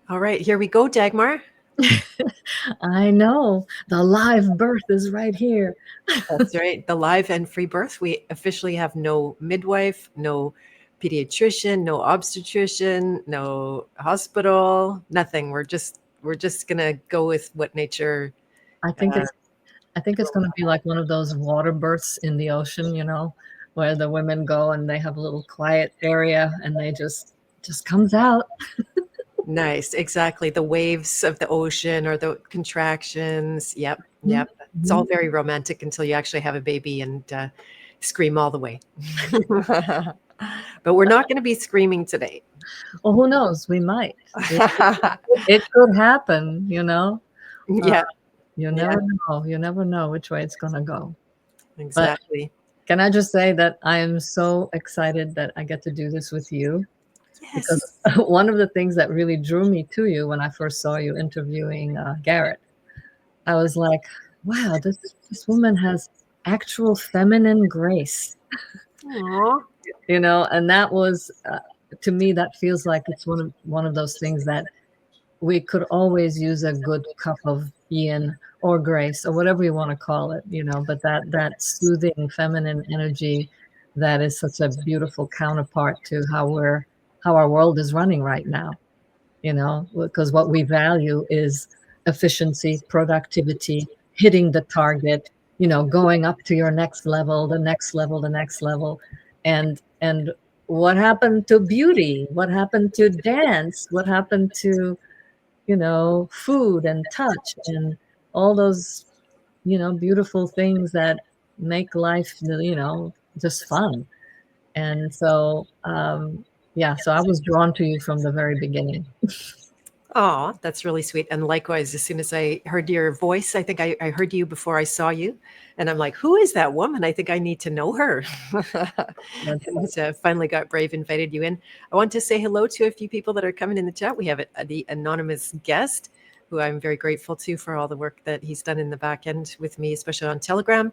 All right, here we go, Dagmar. I know. The live birth is right here. That's right. The live and free birth. We officially have no midwife, no pediatrician, no obstetrician, no hospital, nothing. We're just gonna go with what nature. I think Uh, it's I think it's going to be like one of those water births in the ocean, where the women go and they have a little quiet area and they just comes out. nice, exactly. The waves of the ocean or the contractions. Yep, yep. It's all Mhm. very romantic until you actually have a baby and scream all the way. But we're not going to be screaming today. Well, who knows? We might. It could happen. Uh, Yeah, you yeah, never know. You never know which way it's going to go. But exactly. can I just say that I am so excited that I get to do this with you? Because Yes. one of the things that really drew me to you when I first saw you interviewing Garrett, I was like, wow, this woman has actual feminine grace, Aw. and that was to me that feels like it's one of those things that we could always use a good cup of Ian or Grace or whatever you want to call it, but that soothing feminine energy that is such a beautiful counterpart to how our world is running right now, because what we value is efficiency, productivity, hitting the target, going up to your next level, the next level, the next level. And what happened to beauty? What happened to dance? What happened to food and touch and all those beautiful things that make life just fun. And so, yeah, so I was drawn to you from the very beginning. Aw, that's really sweet. And likewise, as soon as I heard your voice, I think I heard you before I saw you. And I'm like, who is that woman? I think I need to know her. That's And finally got brave, invited you in. I want to say hello to a few people that are coming in the chat. We have the anonymous guest, who I'm very grateful to for all the work that he's done in the back end with me, especially on Telegram.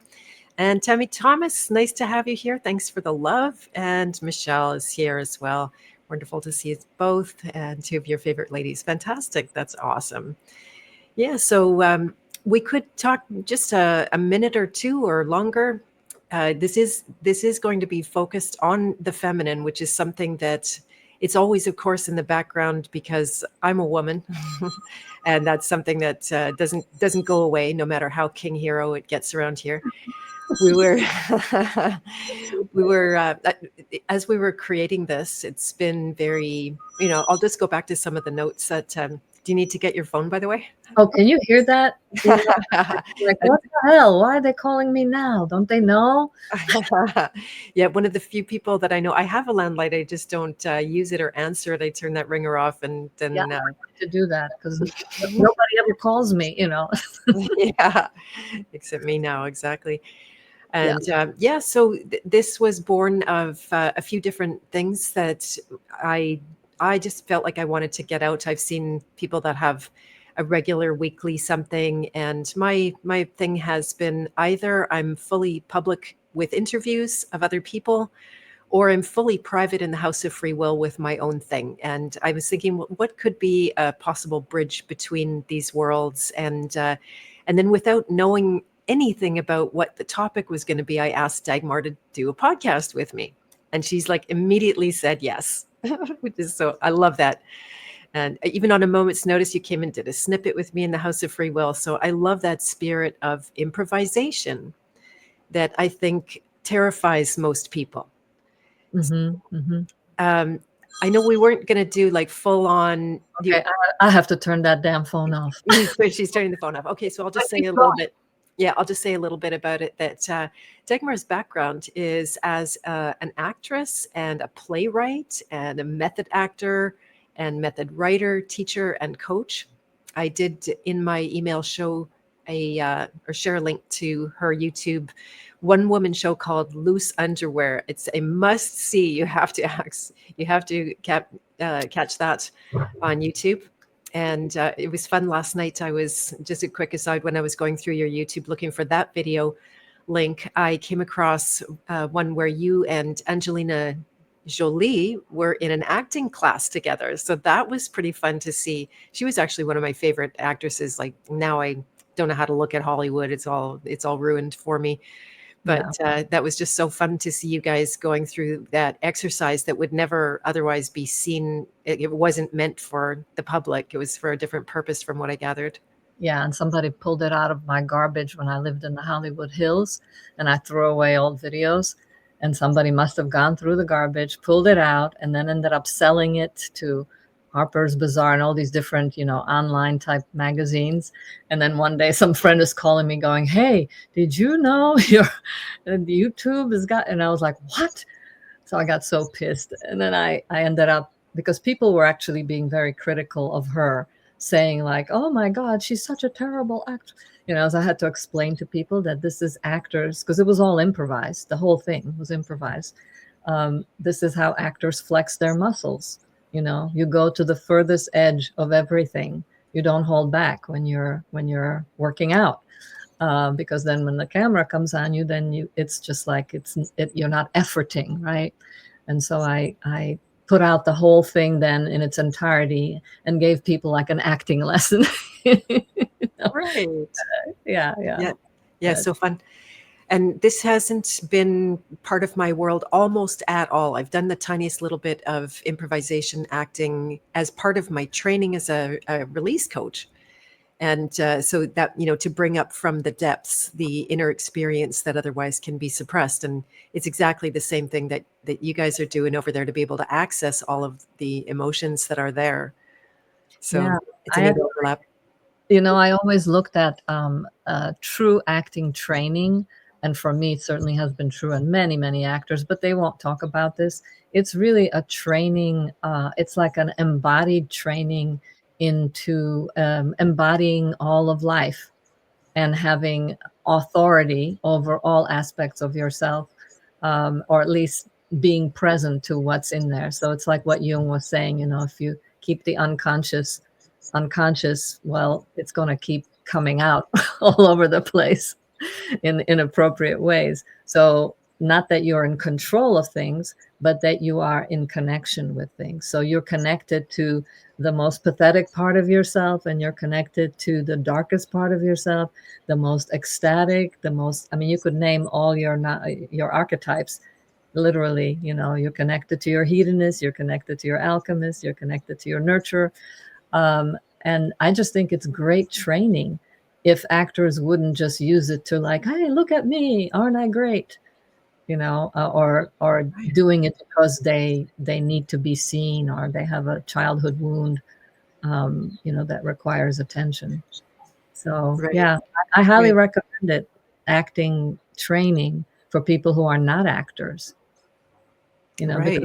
And Tammy Thomas, nice to have you here. Thanks for the love. And Michelle is here as well. Wonderful to see you both and two of your favorite ladies. Fantastic. That's awesome. Yeah. So we could talk just a minute or two or longer. This is going to be focused on the feminine, which is something that it's always, of course, in the background because I'm a woman, and that's something that doesn't go away, no matter how king hero it gets around here. We were we were as we were creating this, it's been very, I'll just go back to some of the notes that do you need to get your phone, by the way? Oh, can you hear that? Like, what the hell? Why are they calling me now? Don't they know? Yeah, one of the few people that I know. I have a landline, I just don't use it or answer it. I turn that ringer off, and Yeah, then I like to do that because nobody ever calls me. yeah, except me now, exactly. Yeah. And yeah, so this was born of a few different things that I I just felt like I wanted to get out. I've seen people that have a regular weekly something, and my thing has been either I'm fully public with interviews of other people, or I'm fully private in the House of Free Will with my own thing. And I was thinking, what could be a possible bridge between these worlds? And then without knowing anything about what the topic was going to be, I asked Dagmar to do a podcast with me. And she's like immediately said yes, which is so, I love that. And even on a moment's notice, you came and did a snippet with me in the House of Free Will. So I love that spirit of improvisation that I think terrifies most people. Hmm. Hmm. Um, I know we weren't going to do like full on. You, Okay, I have to turn that damn phone off. she's turning the phone off. Okay, so I'll I just say keep a little going. bit. Yeah, I'll just say a little bit about it. That Dagmar's background is as an actress and a playwright and a method actor and method writer, teacher, and coach. I did in my email show or share a link to her YouTube one woman show called Loose Underwear. It's a must see. You have to you have to catch that on YouTube. And it was fun last night. I was just a quick aside when I was going through your YouTube looking for that video link. I came across one where you and Angelina. Jolie were in an acting class together. So that was pretty fun to see. She was actually one of my favorite actresses. Like now I don't know how to look at Hollywood. It's all ruined for me. Yeah. But that was just so fun to see you guys going through that exercise that would never otherwise be seen. It wasn't meant for the public. It was for a different purpose from what I gathered. Yeah, and somebody pulled it out of my garbage when I lived in the Hollywood Hills, and I threw away old videos. And somebody must have gone through the garbage, pulled it out, and then ended up selling it to Harper's Bazaar and all these different, online type magazines. And then one day, some friend is calling me, going, "Hey, did you know your YouTube has got?" And I was like, "What?" So I got so pissed. And then I ended up, because people were actually being very critical of her, saying like, "Oh my God, she's such a terrible actor." So I had to explain to people that this is actors, because it was all improvised. The whole thing was improvised. This is how actors flex their muscles. You go to the furthest edge of everything. You don't hold back when you're working out, because then when the camera comes on you, then it's just like you're not efforting, right? And so I put out the whole thing then in its entirety and gave people like an acting lesson. You know? Right. Yeah, yeah. Yeah. Yeah. But So fun. And this hasn't been part of my world almost at all. I've done the tiniest little bit of improvisation acting as part of my training as a release coach. And so that, to bring up from the depths the inner experience that otherwise can be suppressed. And it's exactly the same thing that you guys are doing over there to be able to access all of the emotions that are there. yeah, So it's a I neat overlap. I always looked at true acting training, and for me, it certainly has been true in many, many actors, but they won't talk about this. It's really a training, it's like an embodied training into embodying all of life and having authority over all aspects of yourself, or at least being present to what's in there. So it's like what Jung was saying, if you keep the unconscious, well, it's going to keep coming out all over the place in inappropriate ways. So not that you're in control of things, but that you are in connection with things. So you're connected to the most pathetic part of yourself, and you're connected to the darkest part of yourself, the most ecstatic, I mean, you could name all your archetypes. Literally, you're connected to your hedonist, you're connected to your alchemist, you're connected to your nurturer. And I just think it's great training if actors wouldn't just use it to like, "Hey, look at me, aren't I great?" Or Right. doing it because they need to be seen, or they have a childhood wound, that requires attention. So Right. yeah, I highly Right. recommend it, acting training for people who are not actors, because Right.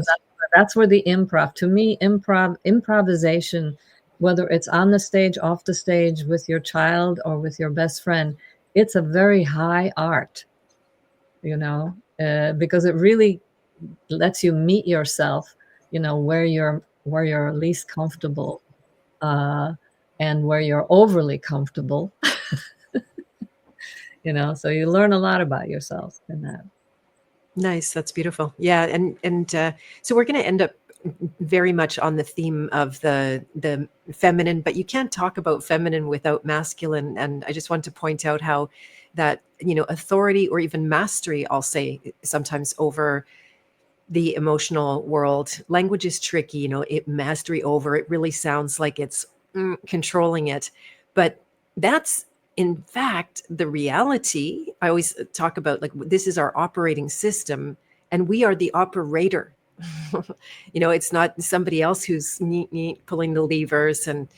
that's where the improv, to me, improvisation, whether it's on the stage, off the stage, with your child or with your best friend, it's a very high art, because it really lets you meet yourself, where you're least comfortable, uh, and where you're overly comfortable, so you learn a lot about yourself in that. Nice. That's beautiful. Yeah. And so we're going to end up very much on the theme of the feminine, but you can't talk about feminine without masculine. And I just want to point out how that, authority or even mastery, I'll say sometimes over the emotional world. Language is tricky, it mastery over. It really sounds like it's controlling it, but that's in fact the reality. I always talk about like this is our operating system, and we are the operator. It's not somebody else who's neat, neat, pulling the levers and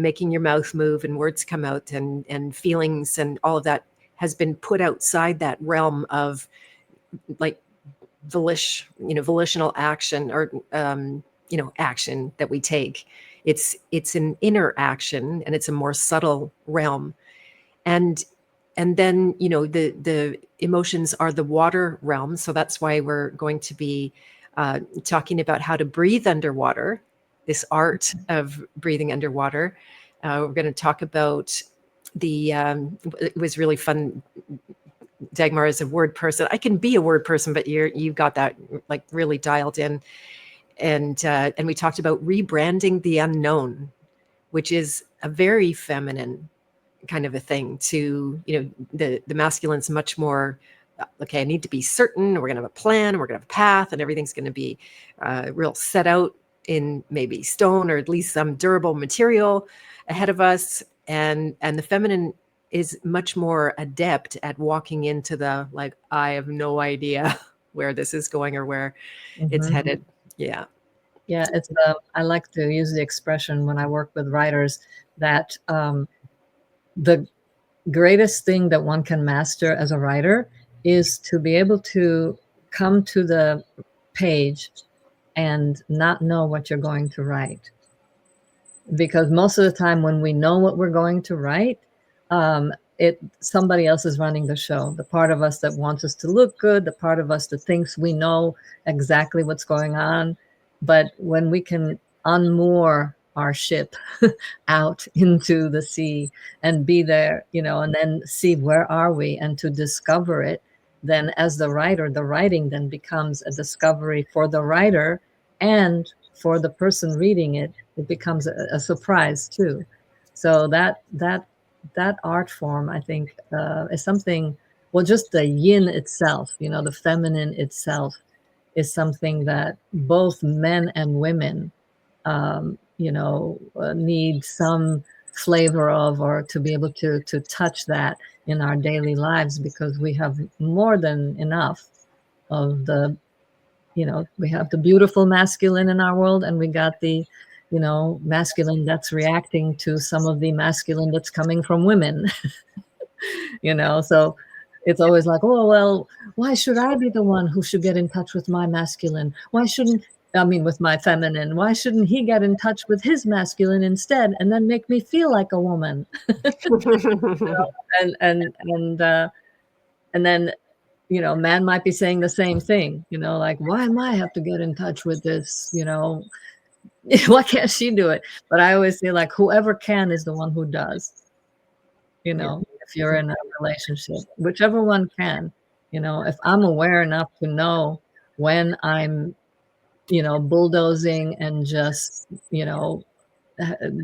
making your mouth move and words come out and feelings and all of that has been put outside that realm of like volitional action or action that we take. It's an inner action, and it's a more subtle realm. And and then the emotions are the water realm, so that's why we're going to be talking about how to breathe underwater, this art of breathing underwater. We're going to talk about it was really fun Dagmar is a word person. I can be a word person, but you've got that like really dialed in. And we talked about rebranding the unknown, which is a very feminine kind of a thing. To, the masculine's much more, okay, I need to be certain, we're going to have a plan, we're going to have a path, and everything's going to be real set out in maybe stone, or at least some durable material ahead of us. And the feminine is much more adept at walking into the, like, I have no idea where this is going or where it's Mhm. headed. Yeah. Yeah, it's I like to use the expression when I work with writers that the greatest thing that one can master as a writer is to be able to come to the page and not know what you're going to write. Because most of the time when we know what we're going to write, somebody else is running the show. The part of us that wants us to look good, the part of us that thinks we know exactly what's going on. But when we can unmoor our ship out into the sea and be there, and then see where are we and to discover it, then as the writer, the writing then becomes a discovery for the writer, and for the person reading it, it becomes a surprise too. So that art form, I think, is something. Well, just the yin itself, the feminine itself, is something that both men and women, need some flavor of, or to be able to touch that in our daily lives, because we have more than enough of the, we have the beautiful masculine in our world, and we got the, masculine that's reacting to some of the masculine that's coming from women. So it's always like, oh, well, why should I be the one who should get in touch with my masculine? With my feminine, why shouldn't he get in touch with his masculine instead, and then make me feel like a woman? and and and uh, and then, man might be saying the same thing, like, why am I have to get in touch with this? Why can't she do it? But I always say, like, whoever can is the one who does. Yeah. If you're in a relationship, whichever one can, if I'm aware enough to know when I'm, bulldozing and just,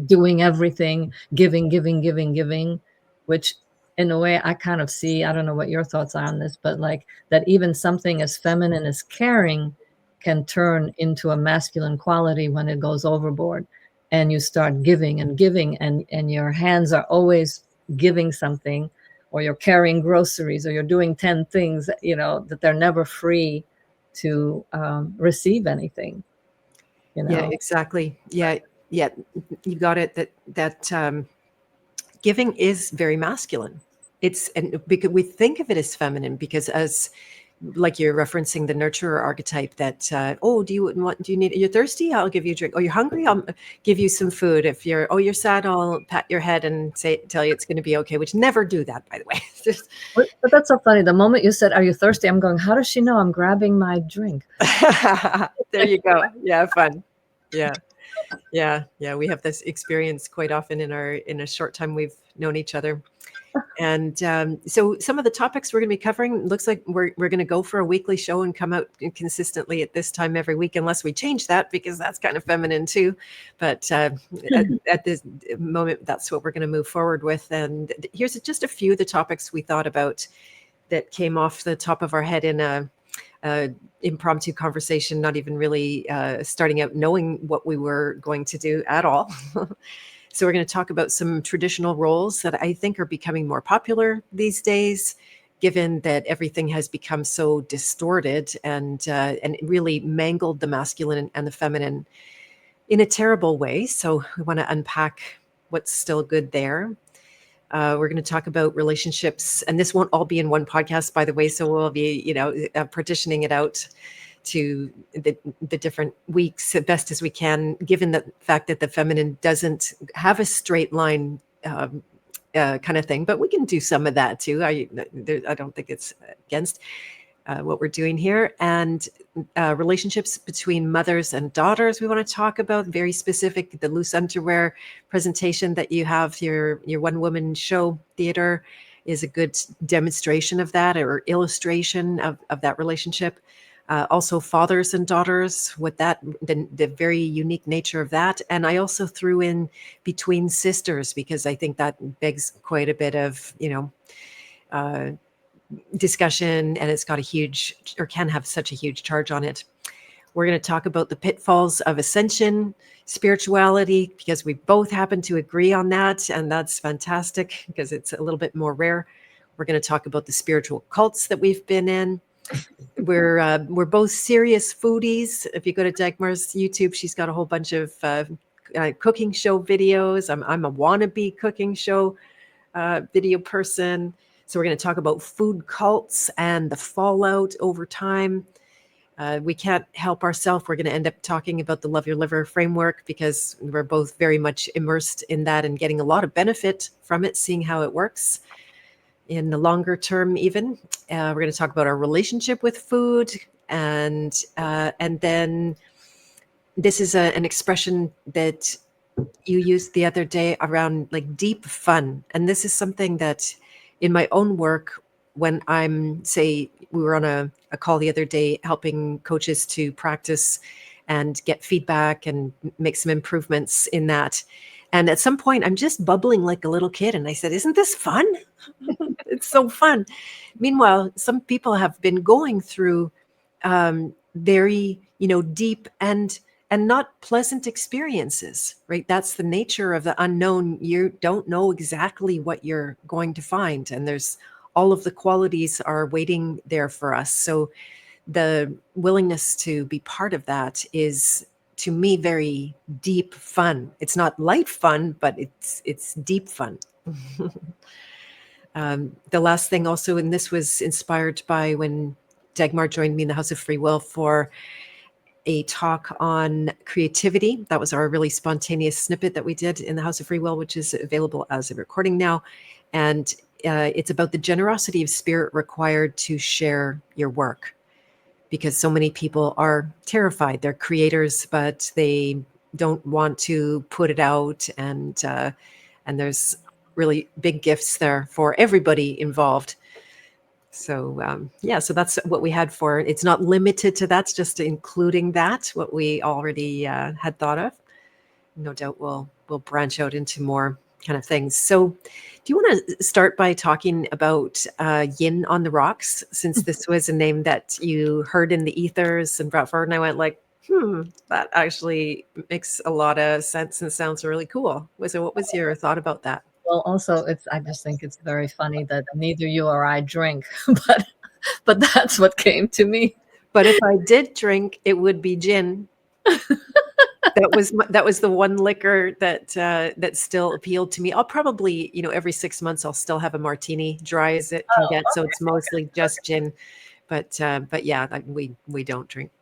doing everything, giving, which in a way I kind of see, I don't know what your thoughts are on this, but like that even something as feminine as caring can turn into a masculine quality when it goes overboard, and you start giving and giving, and your hands are always giving something, or you're carrying groceries, or you're doing 10 things, that they're never free to receive anything. Yeah, exactly. Yeah. Yeah. You got it. That giving is very masculine. And because we think of it as feminine, because, as like you're referencing the nurturer archetype, that oh, do you need, you're thirsty, I'll give you a drink. Oh, you're hungry, I'll give you some food. If you're sad, I'll pat your head and tell you it's going to be okay, which never do that, by the way. But that's so funny. The moment you said, "Are you thirsty?" I'm going, how does she know I'm grabbing my drink? There you go. Yeah, fun. Yeah. Yeah, we have this experience quite often in a short time we've known each other. And so some of the topics we're going to be covering, looks like we're going to go for a weekly show and come out consistently at this time every week, unless we change that, because that's kind of feminine too. But at this moment, that's what we're going to move forward with. And here's just a few of the topics we thought about that came off the top of our head in a impromptu conversation, not even really starting out knowing what we were going to do at all. So we're going to talk about some traditional roles that I think are becoming more popular these days, given that everything has become so distorted and really mangled the masculine and the feminine in a terrible way. So we want to unpack what's still good there. We're going to talk about relationships, and this won't all be in one podcast, by the way. So we'll be, partitioning it out to the different weeks as best as we can, given the fact that the feminine doesn't have a straight line kind of thing. But we can do some of that too. I don't think it's against what we're doing here. And relationships between mothers and daughters, we want to talk about, very specific, the loose underwear presentation that you have, your one woman show theater. is a good demonstration of that, or illustration of that relationship. Also, fathers and daughters, what that the very unique nature of that. And I also threw in between sisters, because I think that begs quite a bit of, uh, discussion, and it's got a huge, or can have such a huge charge on it. We're going to talk about the pitfalls of ascension spirituality, because we both happen to agree on that, and that's fantastic because it's a little bit more rare. We're going to talk about the spiritual cults that we've been in. We're both serious foodies. If you go to Dagmar's YouTube, she's got a whole bunch of cooking show videos. I'm a wannabe cooking show video person. So we're going to talk about food cults and the fallout over time. We can't help ourselves. We're going to end up talking about the Love Your Liver framework, because we're both very much immersed in that and getting a lot of benefit from it, seeing how it works in the longer term even. We're going to talk about our relationship with food, and then this is an expression that you used the other day around like deep fun. And this is something that in my own work, when I'm, say, we were on a call the other day helping coaches to practice and get feedback and make some improvements in that. And at some point, I'm just bubbling like a little kid. And I said, "Isn't this fun?" It's so fun. Meanwhile, some people have been going through very, deep and not pleasant experiences, right? That's the nature of the unknown. You don't know exactly what you're going to find, and there's all of the qualities are waiting there for us. So the willingness to be part of that is, to me, very deep fun. It's not light fun, but it's deep fun. The last thing also, and this was inspired by when Dagmar joined me in the House of Free Will for a talk on creativity. That was our really spontaneous snippet that we did in the House of Free Will, which is available as a recording now. And it's about the generosity of spirit required to share your work, because so many people are terrified. They're creators, but they don't want to put it out. And there's really big gifts there for everybody involved. So so that's what we had for. It's not limited to that's just including that, what we already had thought of. No doubt we'll branch out into more kind of things. So do you want to start by talking about Yin on the Rocks, since this was a name that you heard in the ethers and brought forward, and I went like, that actually makes a lot of sense and sounds really cool. So what was your thought about that? Well, also, I just think it's very funny that neither you or I drink, but that's what came to me. But if I did drink, it would be gin. That was the one liquor that still appealed to me. I'll probably, every 6 months I'll still have a martini, dry as it can get. So it's mostly just gin. But yeah, we don't drink.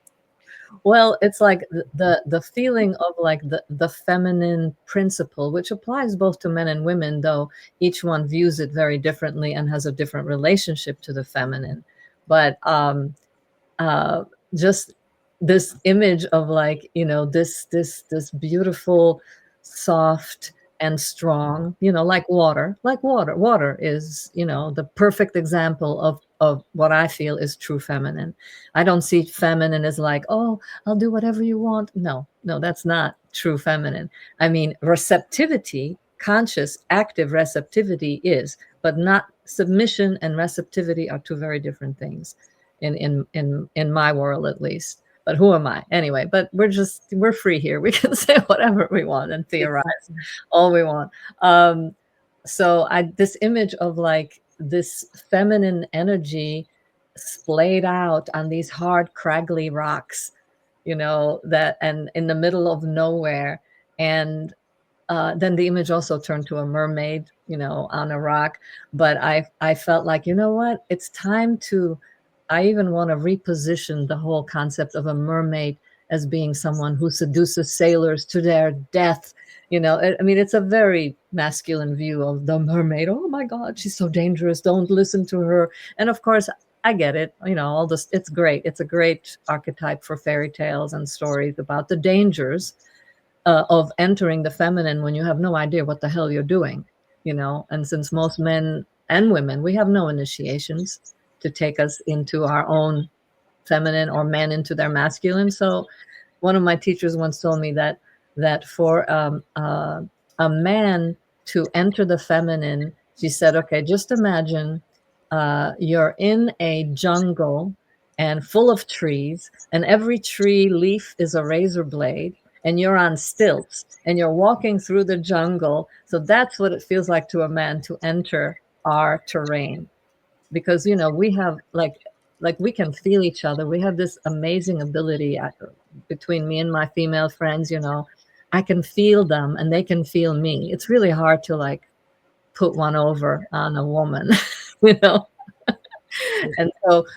Well, it's like the feeling of like the feminine principle, which applies both to men and women, though each one views it very differently and has a different relationship to the feminine. But just this image of like, this beautiful, soft and strong, like water. Water is, the perfect example of what I feel is true feminine. I don't see feminine as like, oh, I'll do whatever you want. No, that's not true feminine. I mean, receptivity, conscious, active receptivity is, but not submission and receptivity are two very different things in my world, at least. But who am I anyway? But we're free here. We can say whatever we want and theorize all we want. So this image of like this feminine energy splayed out on these hard, craggly rocks, that, and in the middle of nowhere. And then the image also turned to a mermaid, on a rock. But I felt like, you know what? It's time to, I even want to reposition the whole concept of a mermaid as being someone who seduces sailors to their death. I mean, it's a very masculine view of the mermaid. Oh my God, she's so dangerous. Don't listen to her. And of course, I get it. All this, it's great. It's a great archetype for fairy tales and stories about the dangers of entering the feminine when you have no idea what the hell you're doing, And since most men and women, we have no initiations to take us into our own feminine or men into their masculine. So one of my teachers once told me that for a man to enter the feminine, she said, okay, just imagine you're in a jungle and full of trees, and every tree leaf is a razor blade, and you're on stilts and you're walking through the jungle. So that's what it feels like to a man to enter our terrain, because we have like we can feel each other. We have this amazing ability between me and my female friends. I can feel them and they can feel me. It's really hard to like put one over on a woman. you know and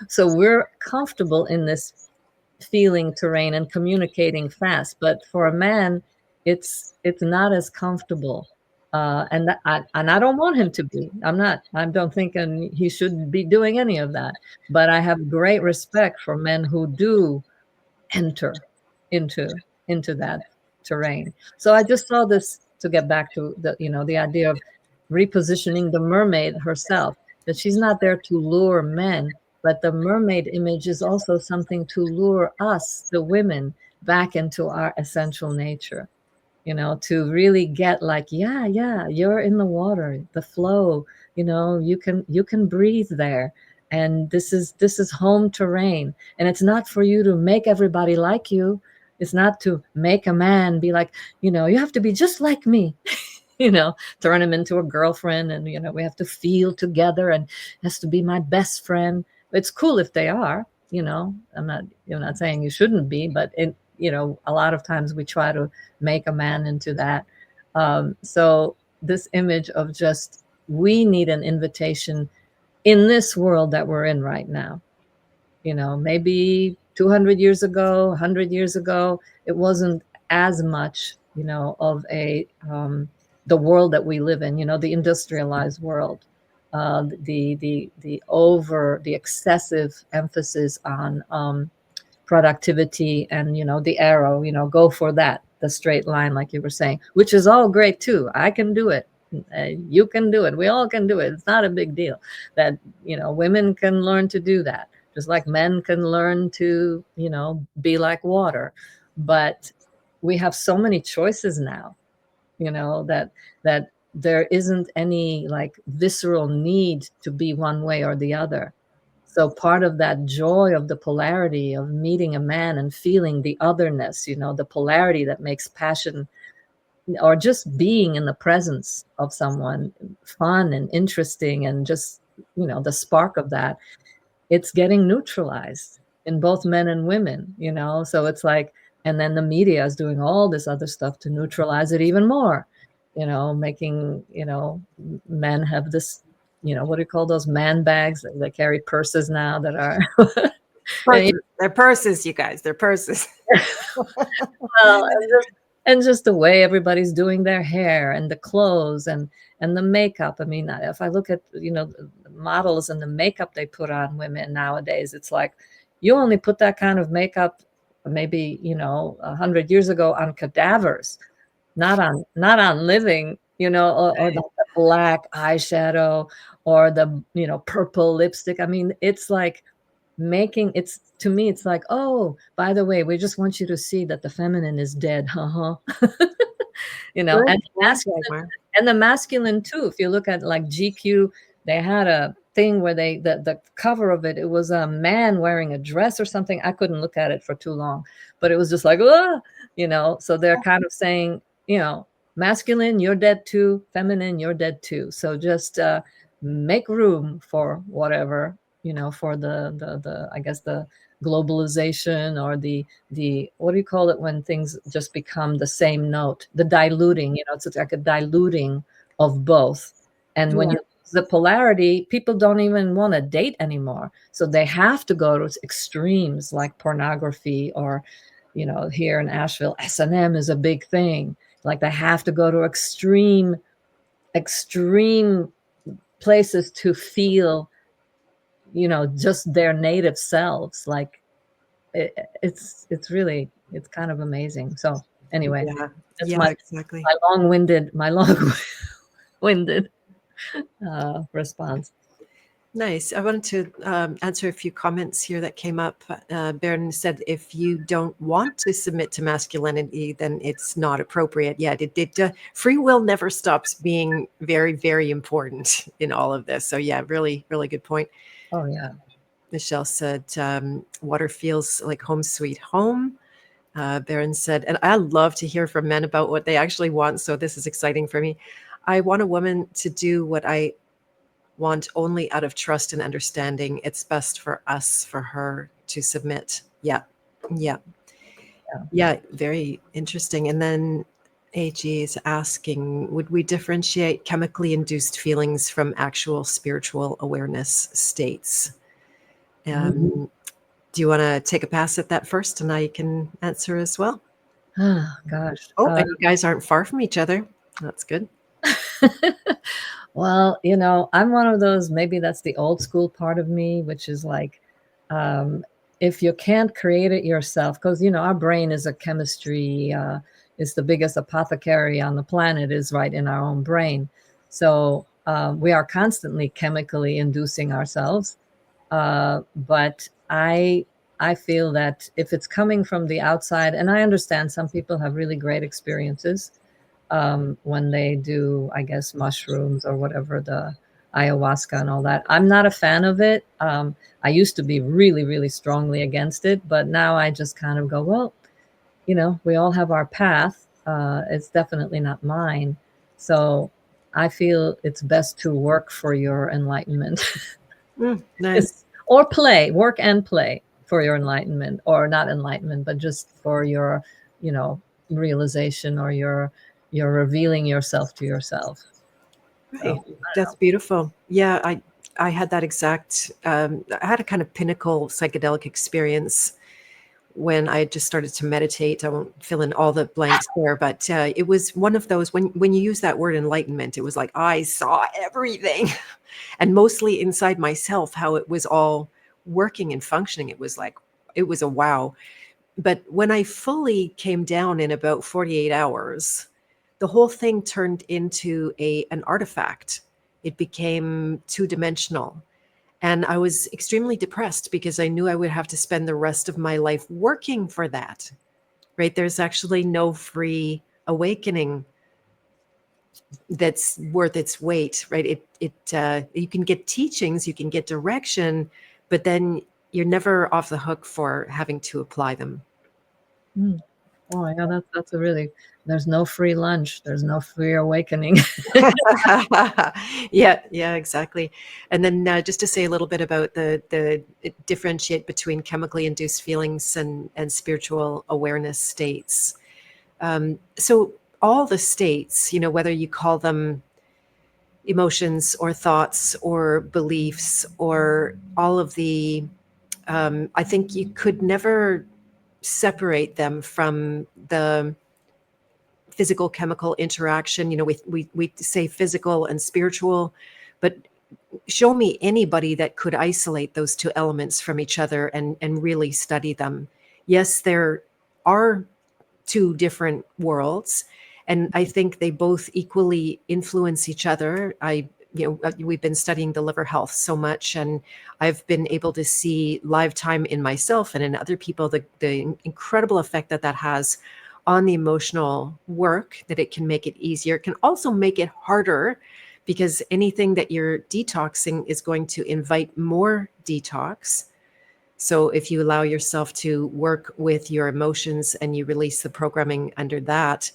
so we're comfortable in this feeling terrain and communicating fast. But for a man, it's not as comfortable. And I don't want him to be. I don't think and he should be doing any of that. But I have great respect for men who do enter into that terrain. So I just saw this, to get back to the idea of repositioning the mermaid herself, that she's not there to lure men, but the mermaid image is also something to lure us, the women, back into our essential nature. To really get like, yeah, you're in the water, the flow, you can breathe there. And this is home terrain. And it's not for you to make everybody like you. It's not to make a man be like, you have to be just like me. Turn him into a girlfriend, and we have to feel together, and has to be my best friend. It's cool if they are. I'm not saying you shouldn't be, but a lot of times we try to make a man into that. So this image of just, we need an invitation in this world that we're in right now. Maybe 200 years ago, 100 years ago, it wasn't as much, of the world that we live in, the industrialized world, the excessive emphasis on productivity, and the arrow, go for that, the straight line, like you were saying, which is all great too. I can do it. You can do it. We all can do it. It's not a big deal that women can learn to do that, just like men can learn to be like water. But we have so many choices now, that there isn't any like visceral need to be one way or the other. So part of that joy of the polarity of meeting a man and feeling the otherness, the polarity that makes passion, or just being in the presence of someone, fun and interesting, and just, the spark of that, it's getting neutralized in both men and women, so it's like, and then the media is doing all this other stuff to neutralize it even more, making, men have this, what do you call those man bags? They carry purses now that are and, Purses. They're purses, you guys. They're purses. well, and just the way everybody's doing their hair and the clothes and the makeup. I mean, if I look at the models and the makeup they put on women nowadays, it's like, you only put that kind of makeup maybe 100 years ago on cadavers, not on living, or the black eyeshadow, or the purple lipstick. I mean, it's like, it's, to me, it's like, oh, by the way, we just want you to see that the feminine is dead. Good. And Thanks, masculine, Dagmar. and the masculine too. If you look at like GQ, they had a thing where the cover of it was a man wearing a dress or something. I couldn't look at it for too long, but it was just like, so they're kind of saying, masculine, you're dead too, feminine, you're dead too. So just make room for whatever, for the I guess the globalization, or the what do you call it when things just become the same note, the diluting, it's like a diluting of both. And when Yeah. you lose the polarity, people don't even want to date anymore, so they have to go to extremes like pornography, or here in Asheville, S&M is a big thing. Like, they have to go to extreme places to feel just their native selves. Like, it's really, it's kind of amazing. So anyway, Yeah. that's Yeah, my exactly. my long-winded response. Nice. I wanted to answer a few comments here that came up. Baron said, if you don't want to submit to masculinity, then it's not appropriate. Yeah, free will never stops being very, very important in all of this. So, yeah, really, really good point. Oh, yeah. Michelle said, water feels like home sweet home. Baron said, and I love to hear from men about what they actually want. So, this is exciting for me. I want a woman to do what I want only out of trust and understanding. It's best for us, for her to submit. Yeah. Yeah. Yeah. Yeah. Very interesting. And then AG is asking, would we differentiate chemically induced feelings from actual spiritual awareness states? Mhm. Do you want to take a pass at that first and I can answer as well? Oh, gosh. Oh, and you guys aren't far from each other. That's good. Well, I'm one of those, maybe that's the old school part of me, which is like, um, if you can't create it yourself, because, our brain is a chemistry, is the biggest apothecary on the planet, is right in our own brain. So we are constantly chemically inducing ourselves. But I feel that if it's coming from the outside, and I understand some people have really great experiences when they do, I guess, mushrooms or whatever, the ayahuasca and all that. I'm not a fan of it. I used to be really, really strongly against it, but now I just kind of go, well, we all have our path. It's definitely not mine. So I feel it's best to work for your enlightenment. Nice. Or work and play for your enlightenment, or not enlightenment, but just for your, realization, or you're revealing yourself to yourself. Right. So That's beautiful. Yeah, I had that exact I had a kind of pinnacle psychedelic experience when I just started to meditate. I won't fill in all the blanks there, but it was one of those, when you use that word enlightenment, it was like I saw everything and mostly inside myself, how it was all working and functioning. It was like it was a wow. But when I fully came down in about 48 hours, the whole thing turned into an artifact. It became two-dimensional. And I was extremely depressed because I knew I would have to spend the rest of my life working for that. Right? There's actually no free awakening that's worth its weight, right? You can get teachings, you can get direction, but then you're never off the hook for having to apply them. mm. Oh yeah, that's a really, there's no free lunch, there's no free awakening. Yeah, exactly. And then just to say a little bit about the differentiate between chemically induced feelings and spiritual awareness states. So all the states, whether you call them emotions or thoughts or beliefs or all of the, I think you could never separate them from the physical chemical interaction. We say physical and spiritual, but show me anybody that could isolate those two elements from each other and really study them. Yes, there are two different worlds, and I think they both equally influence each other. We've been studying the liver health so much, and I've been able to see live time in myself and in other people the incredible effect that has on the emotional work, that it can make it easier. It can also make it harder, because anything that you're detoxing is going to invite more detox. So if you allow yourself to work with your emotions and you release the programming under that,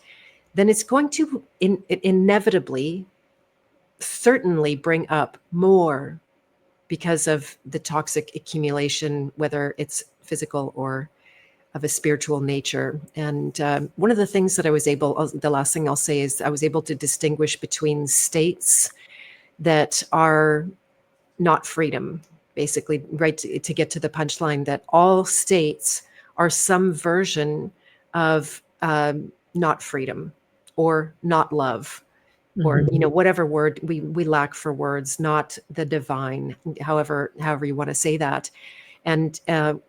then it's going to inevitably, certainly bring up more, because of the toxic accumulation, whether it's physical or of a spiritual nature. And one of the things that the last thing I'll say is I was able to distinguish between states that are not freedom, basically, right? To get to the punchline, that all states are some version of not freedom or not love, or Mhm. whatever word we lack for words, not the divine, however you want to say that. And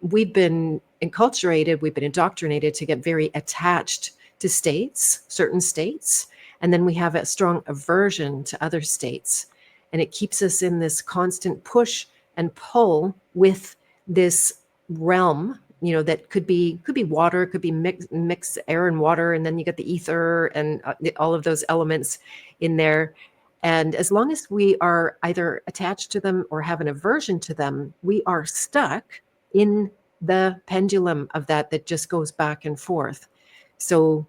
we've been enculturated, we've been indoctrinated to get very attached to states, certain states, and then we have a strong aversion to other states. and it keeps us in this constant push and pull with this realm, that could be water, could be mix air and water, and then you get the ether and all of those elements in there. And as long as we are either attached to them or have an aversion to them, we are stuck in the pendulum of that just goes back and forth. So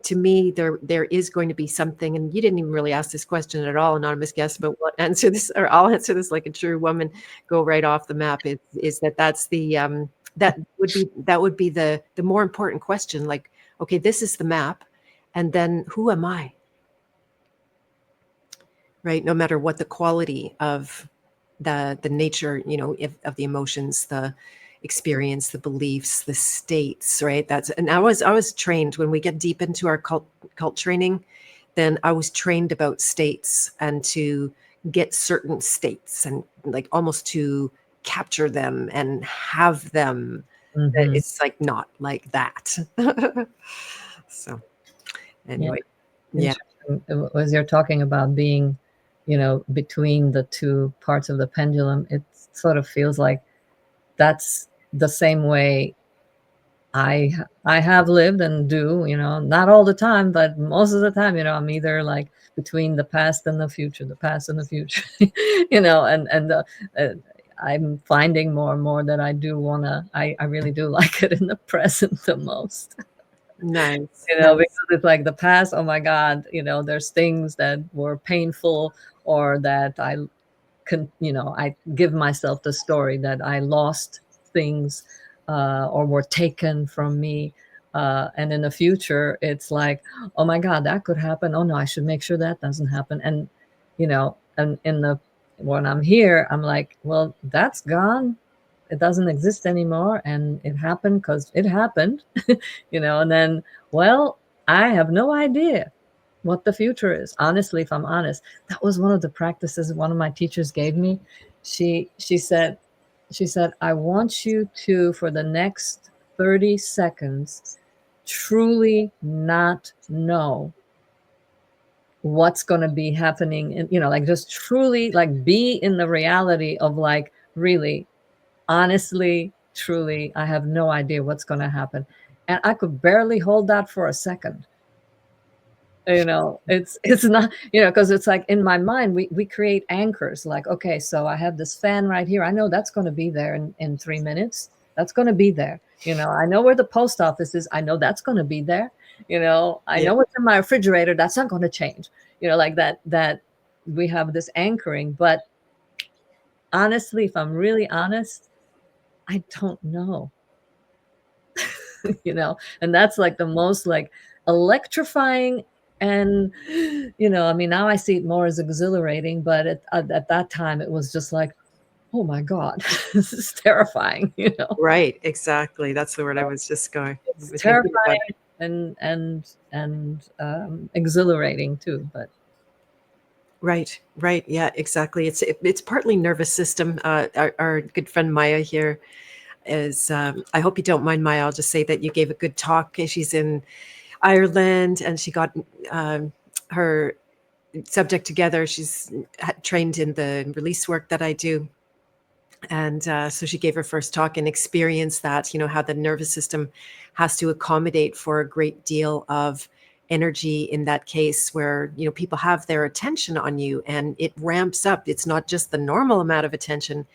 to me, there is going to be something, and you didn't even really ask this question at all, anonymous guest, but we'll answer this, or I'll answer this like a true woman, go right off the map. Is that's the that would be the more important question. Like, okay, this is the map, and then who am I? Right? No matter what the quality of the nature, of the emotions, the experience, the beliefs, the states, right? And I was trained when we get deep into our cult training, then I was trained about states and to get certain states and like almost to capture them and have them. Mm-hmm. It's like not like that. So anyway, yeah. Interesting. As you're talking about being, between the two parts of the pendulum, it sort of feels like that's the same way I have lived and do, not all the time, but most of the time, I'm either like between the past and the future, the past and the future, and I'm finding more and more that I do wanna, I really do like it in the present the most. Nice. Because it's like the past, oh my God, there's things that were painful or that I give myself the story that I lost things or were taken from me. And in the future, it's like, oh my God, that could happen. Oh no, I should make sure that doesn't happen. And, and when I'm here, I'm like, well, that's gone. It doesn't exist anymore. And it happened because it happened, and then, well, I have no idea what the future is. Honestly, if I'm honest, that was one of the practices one of my teachers gave me. She said, I want you to, for the next 30 seconds, truly not know what's going to be happening. And, like just truly like be in the reality of like, really, honestly, truly, I have no idea what's going to happen. And I could barely hold that for a second. It's not, because it's like in my mind, we create anchors like, okay, so I have this fan right here. I know that's going to be there in 3 minutes. That's going to be there. I know where the post office is. I know that's going to be there. I know what's in my refrigerator. That's not going to change. Like that we have this anchoring. But honestly, if I'm really honest, I don't know. And that's like the most like electrifying. And I mean, now I see it more as exhilarating, but at that time it was just like, oh my God, this is terrifying. Right, exactly. That's the word I was just going. It's Thinking about. terrifying and exhilarating too. But Right, right, yeah, exactly. It's partly nervous system. Our good friend Maya here is. I hope you don't mind, Maya. I'll just say that you gave a good talk. She's in Ireland, and she got her subject together. She's trained in the release work that I do. And so she gave her first talk and experienced that, how the nervous system has to accommodate for a great deal of energy in that case where, people have their attention on you and it ramps up. It's not just the normal amount of attention.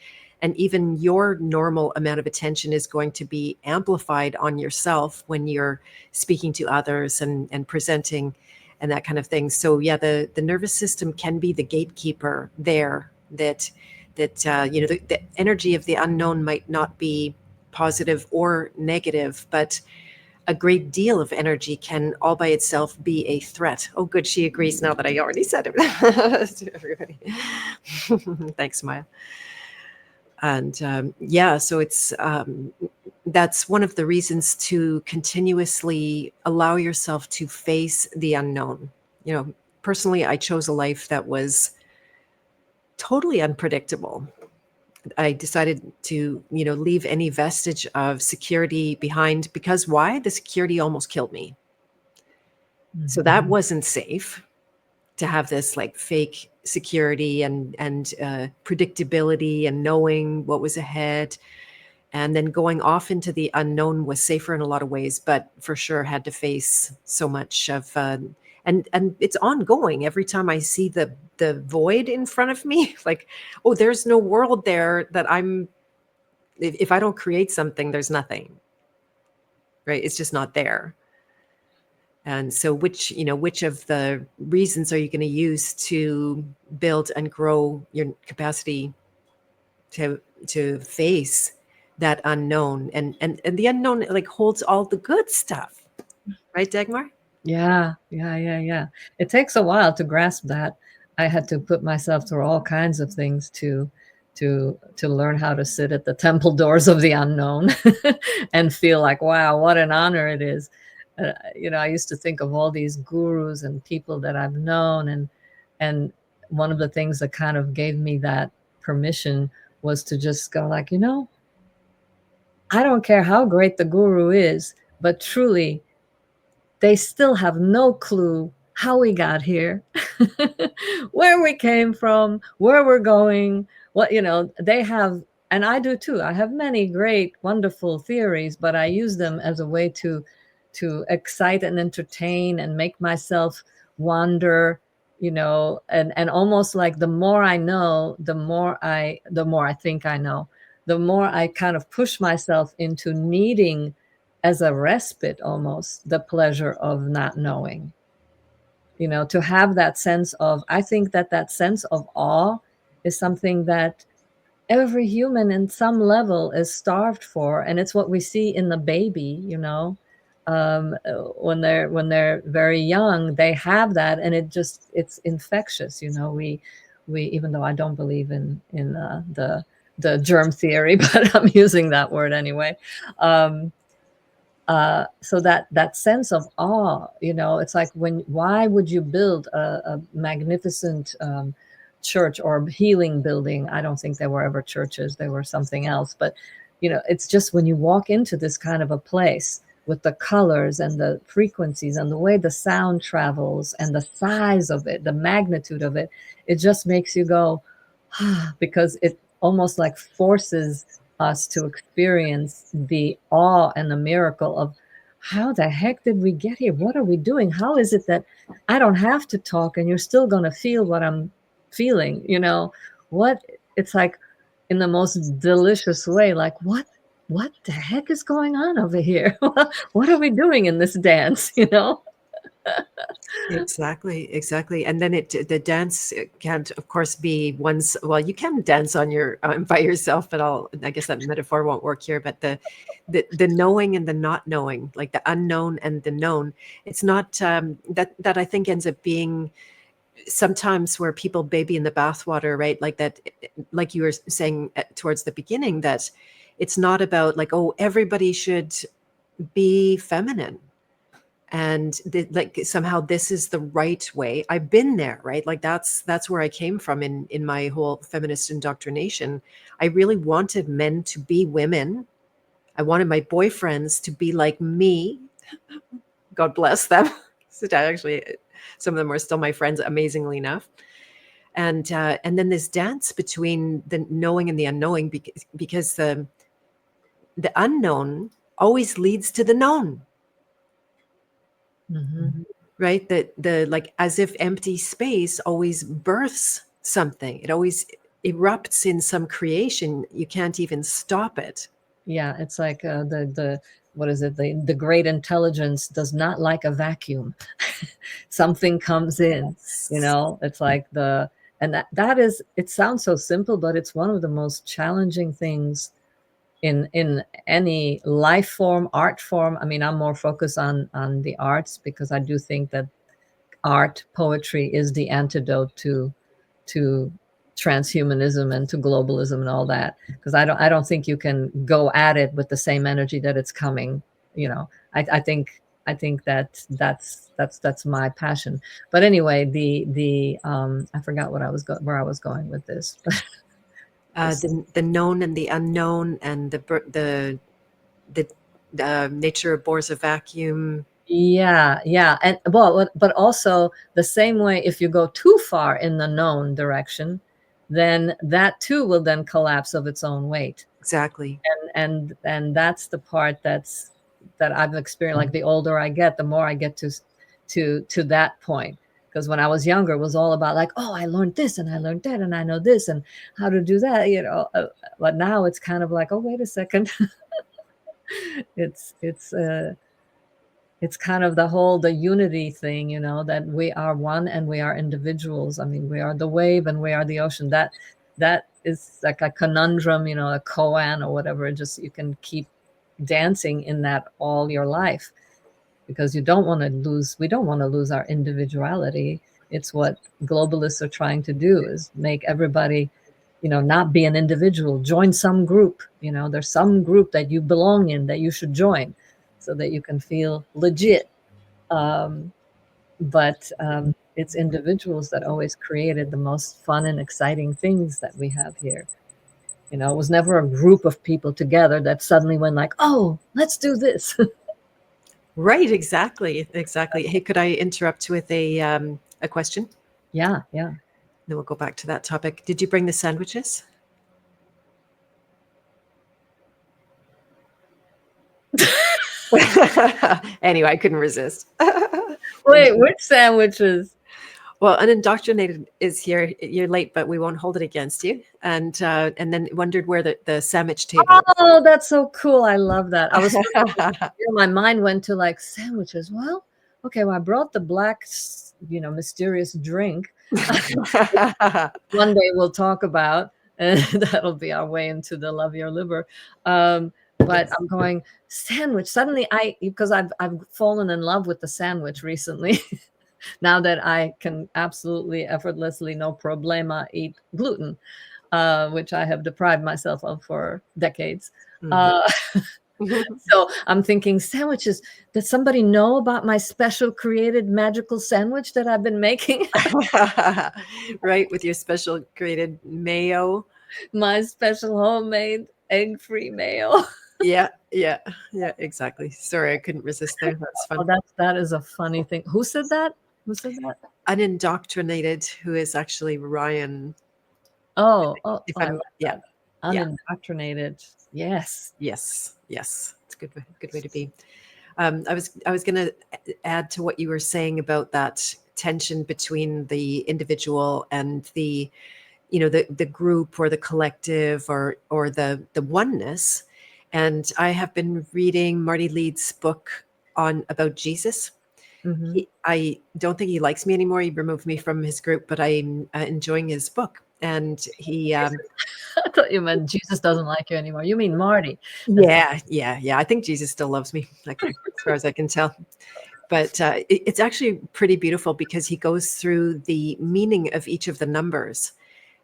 And even your normal amount of attention is going to be amplified on yourself when you're speaking to others and presenting and that kind of thing. So yeah, the nervous system can be the gatekeeper there that the energy of the unknown might not be positive or negative, but a great deal of energy can all by itself be a threat. Oh, good. She agrees now that I already said it to everybody. Thanks, Maya. And yeah, so that's one of the reasons to continuously allow yourself to face the unknown. Personally, I chose a life that was totally unpredictable. I decided to, leave any vestige of security behind because why? The security almost killed me. So that wasn't safe. to have this like fake security and predictability and knowing what was ahead, and then going off into the unknown was safer in a lot of ways, but for sure had to face so much of and it's ongoing. Every time I see the void in front of me, like, oh, there's no world there that I'm. If I don't create something, there's nothing, right? It's just not there. And so, which of the reasons are you going to use to build and grow your capacity to face that unknown, and the unknown like holds all the good stuff, right, Dagmar? Yeah, yeah, yeah, yeah. It takes a while to grasp that. I had to put myself through all kinds of things to learn how to sit at the temple doors of the unknown and feel like, wow, what an honor it is. I used to think of all these gurus and people that I've known, and one of the things that kind of gave me that permission was to just go like, I don't care how great the guru is, but truly they still have no clue how we got here, where we came from, where we're going, they have, and I do too. I have many great, wonderful theories, but I use them as a way to excite and entertain and make myself wander, and almost like the more I know, the more I think I know, the more I kind of push myself into needing as a respite almost the pleasure of not knowing, to have that sense of, I think that sense of awe is something that every human in some level is starved for, and it's what we see in the baby, when they're very young, they have that, and it's infectious. We even though I don't believe in the germ theory, but I'm using that word anyway. So that sense of awe, it's like, why would you build a magnificent church or healing building? I don't think there were ever churches, they were something else, but it's just when you walk into this kind of a place with the colors and the frequencies and the way the sound travels and the size of it, the magnitude of it, it just makes you go, because it almost like forces us to experience the awe and the miracle of, how the heck did we get here? What are we doing? How is it that I don't have to talk and you're still going to feel what I'm feeling? What it's like, in the most delicious way, like, what the heck is going on over here? What are we doing in this dance? Exactly. And then the dance can't, of course, be one's. Well, you can dance on your by yourself, but I guess that metaphor won't work here. But the knowing and the not knowing, like the unknown and the known, it's not that I think ends up being sometimes where people baby in the bathwater, right? Like that, like you were saying towards the beginning, that it's not about like, oh, everybody should be feminine, and like somehow this is the right way. I've been there, right? Like that's where I came from in my whole feminist indoctrination. I really wanted men to be women. I wanted my boyfriends to be like me. God bless them. So actually, some of them are still my friends, amazingly enough. And then this dance between the knowing and the unknowing, because the unknown always leads to the known. Mm-hmm. Right, the like, as if empty space always births something. It always erupts in some creation. You can't even stop it. Yeah, it's like the what is it? The great intelligence does not like a vacuum. Something comes in, Yes. It's like and that is, it sounds so simple, but it's one of the most challenging things in any life form, art form. I mean, I'm more focused on the arts, because I do think that art, poetry is the antidote to transhumanism and to globalism and all that, because I don't think you can go at it with the same energy that it's coming. I think that's my passion. But anyway, the I forgot where I was going with this. The known and the unknown, and the nature abhors a vacuum. Yeah, yeah. And well, but also the same way, if you go too far in the known direction, then that too will then collapse of its own weight. Exactly. And that's the part that I've experienced. Like the older I get, the more I get to that point. Because when I was younger, it was all about like, oh, I learned this and I learned that and I know this and how to do that, you know. But now it's kind of like, oh, wait a second. It's it's kind of the unity thing, you know, that we are one and we are individuals. I mean, we are the wave and we are the ocean. That is like a conundrum, you know, a koan or whatever. Just you can keep dancing in that all your life, because you don't want to lose we don't want to lose our individuality. It's what globalists are trying to do, is make everybody, you know, not be an individual, join some group. You know, there's some group that you belong in that you should join so that you can feel legit. um, but it's individuals that always created the most fun and exciting things that we have here. You know, it was never a group of people together that suddenly went like, oh, let's do this. Right, exactly, exactly. Hey, could I interrupt with a question? Yeah, yeah. Then we'll go back to that topic. Did you bring the sandwiches? Anyway, I couldn't resist. Wait, which sandwiches? Well, unindoctrinated is here. You're late, but we won't hold it against you. And then wondered where the sandwich table Oh, that's so cool. I love that. I was my mind went to like sandwiches. Well, okay, well, I brought the black, you know, mysterious drink. is. One day we'll talk about, and that'll be our way into the love your liver. But Yes. I'm going sandwich. Suddenly because I've fallen in love with the sandwich recently. Now that I can absolutely effortlessly, no problema, eat gluten, which I have deprived myself of for decades. Mhm. Uh, so I'm thinking sandwiches. Does somebody know about my special created magical sandwich that I've been making? Right, with your special created mayo. My special homemade egg-free mayo. Yeah, yeah, yeah, exactly. Sorry, I couldn't resist there. That's Oh, fun. that is a funny thing. Who said that? Who said that? Unindoctrinated, who is actually Ryan. Oh, If I I'm, love yeah, that. yeah, Unindoctrinated. Yes. yes, yes. It's a good way to be. I was going to add to what you were saying about that tension between the individual and the, the group or the collective or the oneness. And I have been reading Marty Leeds book on about Jesus. Hmm. I don't think he likes me anymore. He removed me from his group, but I'm enjoying his book. And he, I thought you meant Jesus doesn't like you anymore. You mean Marty. That's yeah, yeah, yeah. I think Jesus still loves me, like as far as I can tell. But it's actually pretty beautiful because he goes through the meaning of each of the numbers.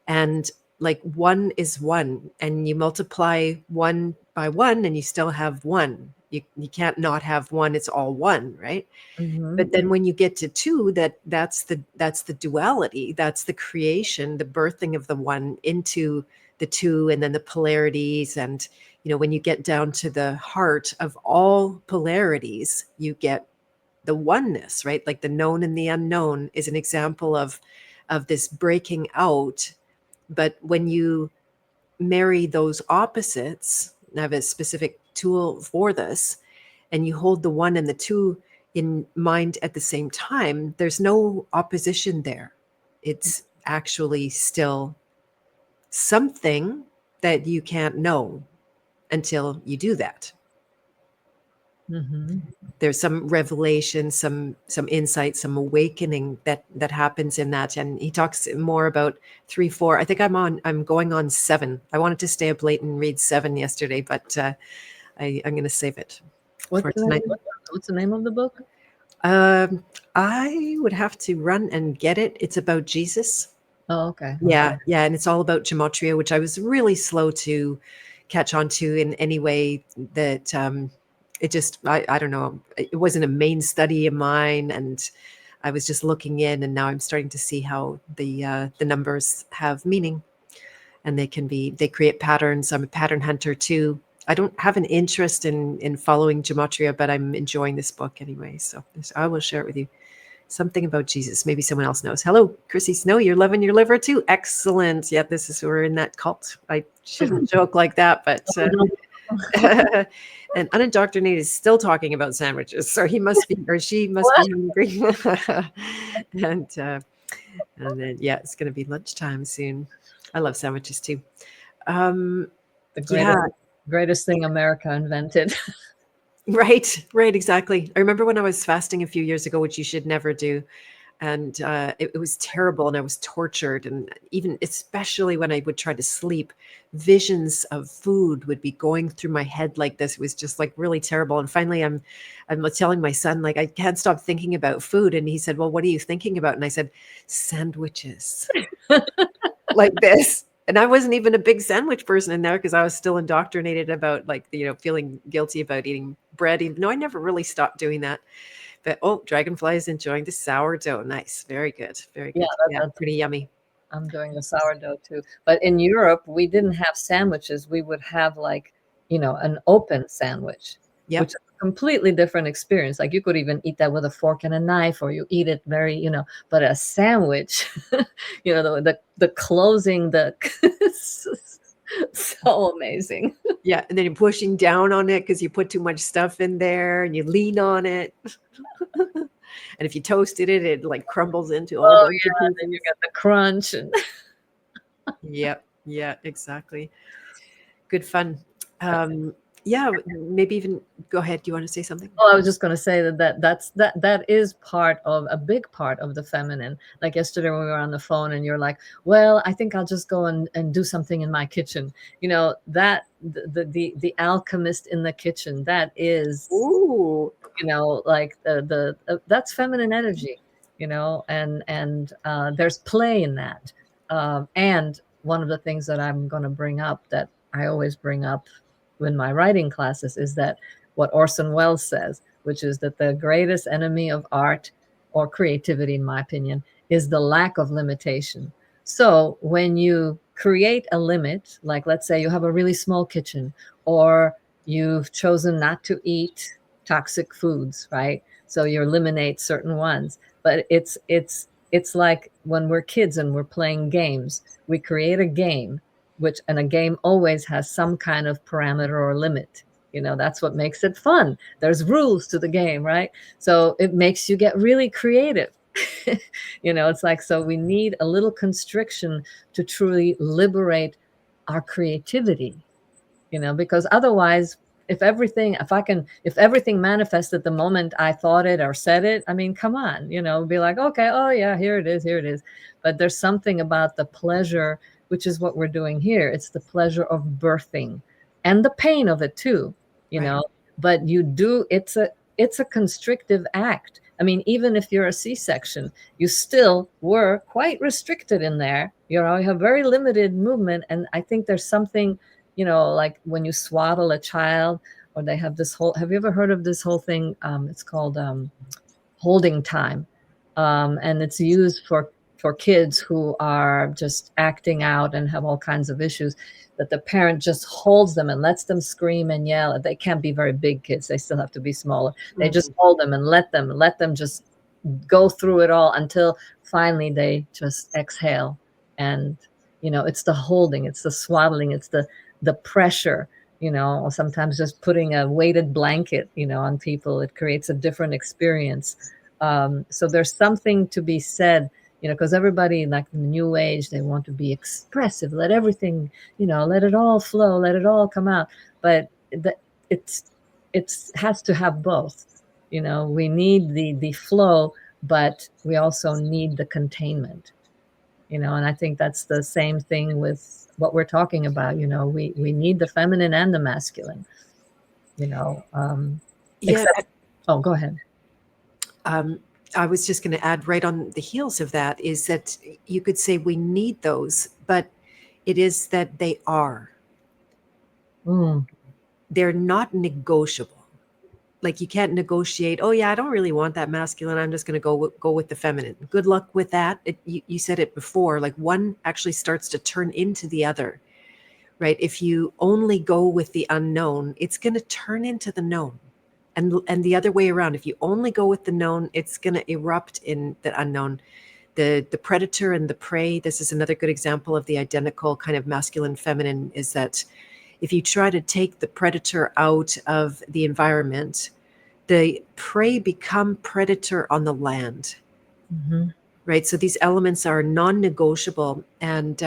And like one is one, and you multiply one by one, and you still have one. You can't not have one. It's all one, right? hmm But then when you get to two, that's the duality, that's the creation, the birthing of the one into the two, and then the polarities. And when you get down to the heart of all polarities, you get the oneness, right? Like the known and the unknown is an example of this breaking out. But when you marry those opposites, I have a specific tool for this, and you hold the one and the two in mind at the same time, there's no opposition there. It's actually still something that you can't know until you do that. hmm There's some revelation, some insight, some awakening that happens in that. And he talks more about 3, 4. I think I'm going on 7. I wanted to stay up late and read 7 yesterday, but I'm going to save it for What's the name? tonight. What's the name of the book? Um, I would have to run and get it. It's about Jesus. Oh, okay. Yeah, yeah, and it's all about gematria, which I was really slow to catch on to in any way that it just I don't know, it wasn't a main study of mine, and I was just looking in, and now I'm starting to see how the numbers have meaning, and they create patterns. I'm a pattern hunter too, I don't have an interest in following gematria, but I'm enjoying this book anyway. So I will share it with you. Something about Jesus. Maybe someone else knows. Hello, Chrissy Snow. You're loving your liver too. Excellent. Yeah, this is we're in that cult. I shouldn't joke like that, but and unindoctrinated is still talking about sandwiches, so he must be or she must be What? hungry. and uh, and then yeah, it's going to be lunchtime soon. I love sandwiches too. Um, The yeah, greatest thing America invented. right, right, exactly. I remember when I was fasting a few years ago, which you should never do, and it was terrible, and I was tortured, and even especially when I would try to sleep, visions of food would be going through my head like this. It was just like really terrible. And finally, I'm telling my son like I can't stop thinking about food, and he said, "Well, what are you thinking about?" And I said, "Sandwiches." Like this. And I wasn't even a big sandwich person in there because I was still indoctrinated about like, feeling guilty about eating bread. Even no, I never really stopped doing that. But oh, dragonfly is enjoying the sourdough. Nice. Very good. Very Yeah, good. Yeah, that's pretty yummy. I'm doing the sourdough too. But in Europe, we didn't have sandwiches. We would have like, an open sandwich, which Yep. is a completely different experience. Like you could even eat that with a fork and a knife, or you eat it very, but a sandwich, the closing, so amazing. Yeah. And then you're pushing down on it because you put too much stuff in there and you lean on it. And if you toasted it, it like crumbles into all Oh bunch of yeah, and then you pieces. get the crunch and Yep. Yeah, exactly. Good fun. Um, yeah, maybe even go ahead. Do you want to say something? Oh, I was just going to say that is part of a big part of the feminine. Like yesterday when we were on the phone and you're like, well, I think I'll just go and do something in my kitchen. That the alchemist in the kitchen, that is, Ooh, like that's feminine energy, and there's play in that. And one of the things that I'm going to bring up that I always bring up in my writing classes is that what Orson Welles says, which is that the greatest enemy of art or creativity, in my opinion, is the lack of limitation. So when you create a limit, like let's say you have a really small kitchen, or you've chosen not to eat toxic foods, right? So you eliminate certain ones. But it's like when we're kids and we're playing games, we create a game, and a game always has some kind of parameter or limit. That's what makes it fun. There's rules to the game, right? So it makes you get really creative. It's like, so we need a little constriction to truly liberate our creativity, because otherwise, if everything manifested the moment I thought it or said it, I mean, come on, be like, okay, oh yeah, here it is, here it is. But there's something about the pleasure, which is what we're doing here. It's the pleasure of birthing and the pain of it too, you right. know, but it's a constrictive act. I mean, even if you're a C-section, you still were quite restricted in there. You have very limited movement. And I think there's something, like when you swaddle a child, or they have have you ever heard of this whole thing? It's called holding time. And it's used for kids who are just acting out and have all kinds of issues, that the parent just holds them and lets them scream and yell. They can't be very big kids. They still have to be smaller. They just Mhm. hold them and let them just go through it all until finally they just exhale. And it's the holding, it's the swaddling, it's the pressure, or sometimes just putting a weighted blanket, on people. It creates a different experience. So there's something to be said, because everybody, like in the new age, they want to be expressive, let everything, let it all flow, let it all come out. But it's has to have both. We need the flow, but we also need the containment. And I think that's the same thing with what we're talking about. We need the feminine and the masculine. You know, Yeah, except, oh, go ahead. um, I was just going to add right on the heels of that is that you could say we need those, but it is that they are. Mm, They're not negotiable. Like you can't negotiate. Oh yeah, I don't really want that masculine. I'm just going to go with the feminine. Good luck with that. You said it before. Like one actually starts to turn into the other, right? If you only go with the unknown, it's going to turn into the known. And the other way around, if you only go with the known, it's going to erupt in the unknown. The predator and the prey, this is another good example of the identical kind of masculine feminine, is that if you try to take the predator out of the environment, the prey become predator on the land, Mm-hmm. right? So these elements are non-negotiable. And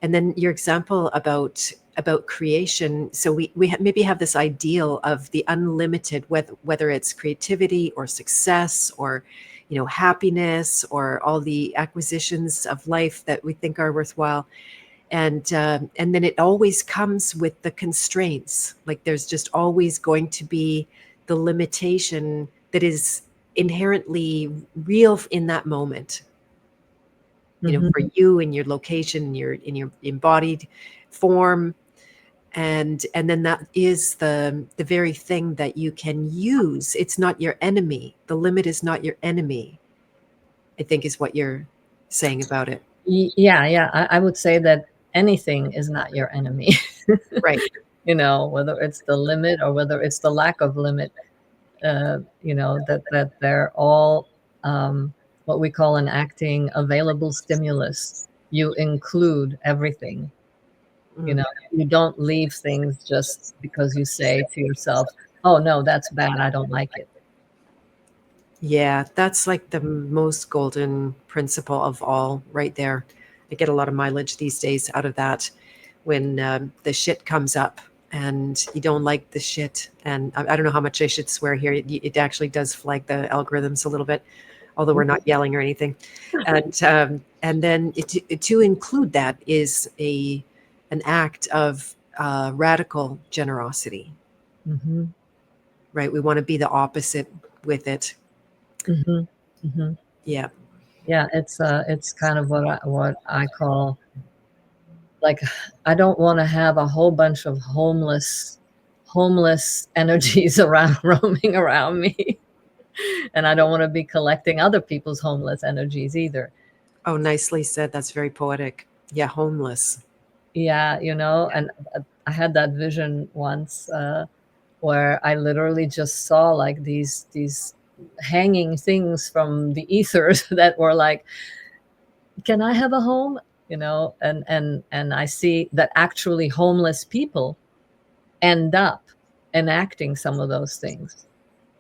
then your example about creation. So we maybe have this ideal of the unlimited, whether it's creativity or success or happiness or all the acquisitions of life that we think are worthwhile. And then it always comes with the constraints. Like there's just always going to be the limitation that is inherently real in that moment, for Mm-hmm. you in your location, in your embodied form. And then that is the very thing that you can use. It's not your enemy. The limit is not your enemy, I think, is what you're saying about it. Yeah, yeah. I would say that anything is not your enemy. Right. Whether it's the limit or whether it's the lack of limit. That they're all what we call an acting available stimulus. You include everything. Mm. You don't leave things just because you say to yourself, "Oh no, that's bad. I don't like it." Yeah, that's like the most golden principle of all right there. I get a lot of mileage these days out of that. When the shit comes up and you don't like the shit, and I don't know how much I should swear here. It actually does flag the algorithms a little bit, although we're not yelling or anything. And then to include that is an act of radical generosity, Mm-hmm. right? We want to be the opposite with it. Mm-hmm. Mm-hmm. Yeah. Yeah, it's kind of what I call, like, I don't want to have a whole bunch of homeless energies around roaming around me. And I don't want to be collecting other people's homeless energies either. Oh, nicely said. That's very poetic. Yeah, homeless. Yeah, and I had that vision once, where I literally just saw like these hanging things from the ethers that were like, "Can I have a home?" And I see that actually homeless people end up enacting some of those things.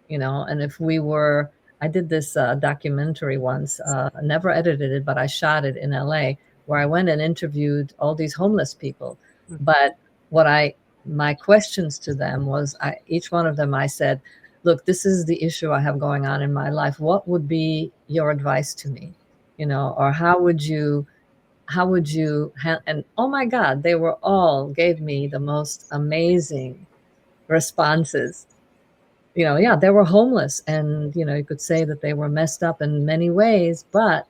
And if we were I did this documentary once, never edited it, but I shot it in LA, where I went and interviewed all these homeless people. Mm. But what I my questions to them was, each one of them I said, "Look, this is the issue I have going on in my life. What would be your advice to me? Or how would you and oh my God, they were all gave me the most amazing responses. Yeah, they were homeless, and you could say that they were messed up in many ways, but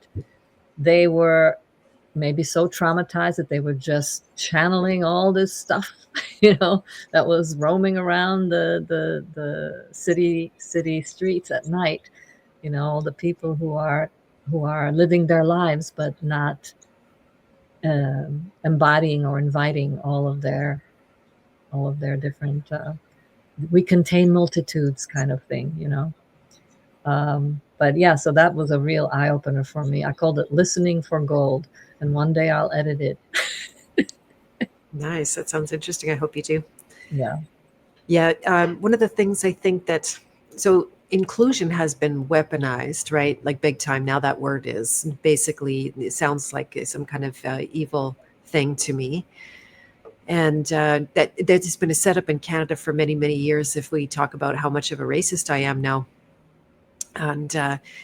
they were maybe so traumatized that they were just channeling all this stuff, that was roaming around the city streets at night. All the people who are living their lives, but not embodying or inviting all of their different we contain multitudes kind of thing. But yeah, so that was a real eye opener for me. I called it listening for gold, and one day I'll edit it. Nice. That sounds interesting. I hope you do. Yeah. Yeah. One of the things I think that, so inclusion has been weaponized, right? Like big time. Now that word is basically, it sounds like some kind of evil thing to me. And that's been a setup in Canada for many, many years. If we talk about how much of a racist I am now, and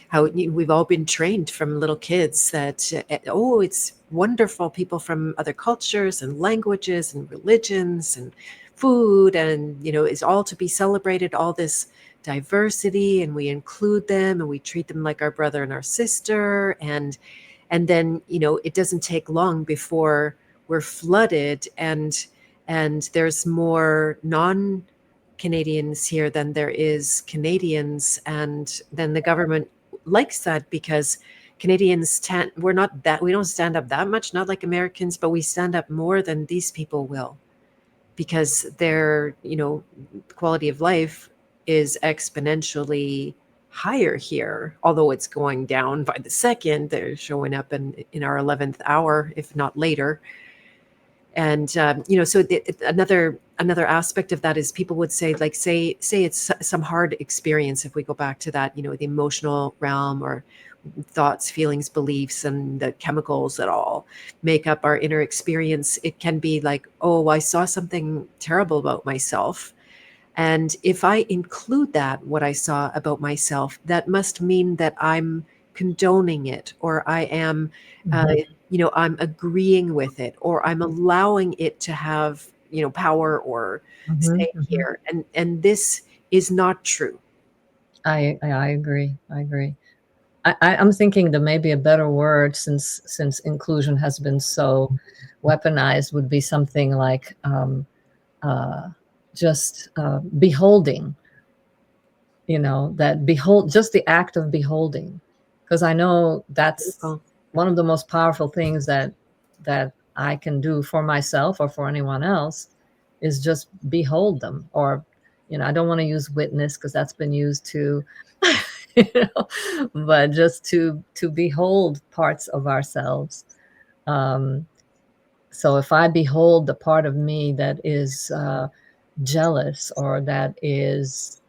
how we've all been trained from little kids that oh, it's wonderful, people from other cultures and languages and religions and food, and it's all to be celebrated, all this diversity, and we include them and we treat them like our brother and our sister. And then it doesn't take long before we're flooded, and there's more non Canadians here than there is Canadians. And then the government likes that because Canadians tend, we don't stand up that much, not like Americans, but we stand up more than these people will, because their, quality of life is exponentially higher here, although it's going down by the second. They're showing up in our 11th hour, if not later. And so another aspect of that is people would say, like, say it's some hard experience, if we go back to that, the emotional realm, or thoughts, feelings, beliefs, and the chemicals that all make up our inner experience. It can be like, oh, I saw something terrible about myself, and if I include that, what I saw about myself, that must mean that I'm condoning it, or I am, uh, Mhm. I'm agreeing with it, or I'm allowing it to have, power or Mhm. say Mhm. here. And this is not true. I agree. I agree. I'm thinking that maybe a better word, since inclusion has been so weaponized, would be something like uh, just beholding. That behold, just the act of beholding, because I know that's Beautiful. one of the most powerful things that I can do for myself or for anyone else, is just behold them. Or I don't want to use witness, because that's been used to you but just to behold parts of ourselves. Um, so if I behold the part of me that is jealous, or that is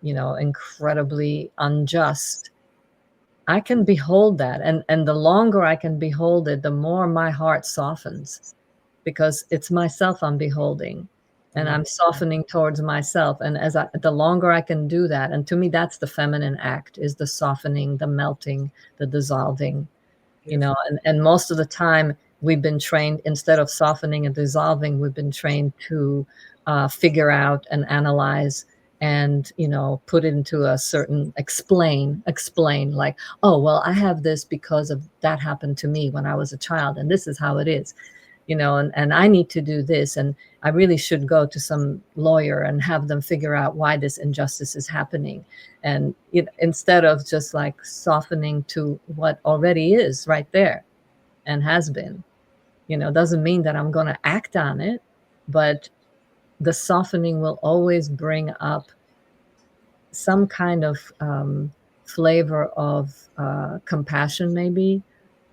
incredibly unjust, I can behold that, and the longer I can behold it, the more my heart softens, because it's myself I'm beholding, and Mm, I'm softening towards myself. And the longer I can do that, and to me that's the feminine act, is the softening, the melting, the dissolving. beautiful. And most of the time we've been trained, instead of softening and dissolving, we've been trained to figure out and analyze, and put it into a certain explain, like, oh well, I have this because of that happened to me when I was a child, and this is how it is. And I need to do this, and I really should go to some lawyer and have them figure out why this injustice is happening. And instead of just like softening to what already is right there and has been, doesn't mean that I'm going to act on it, but the softening will always bring up some kind of flavor of compassion, maybe,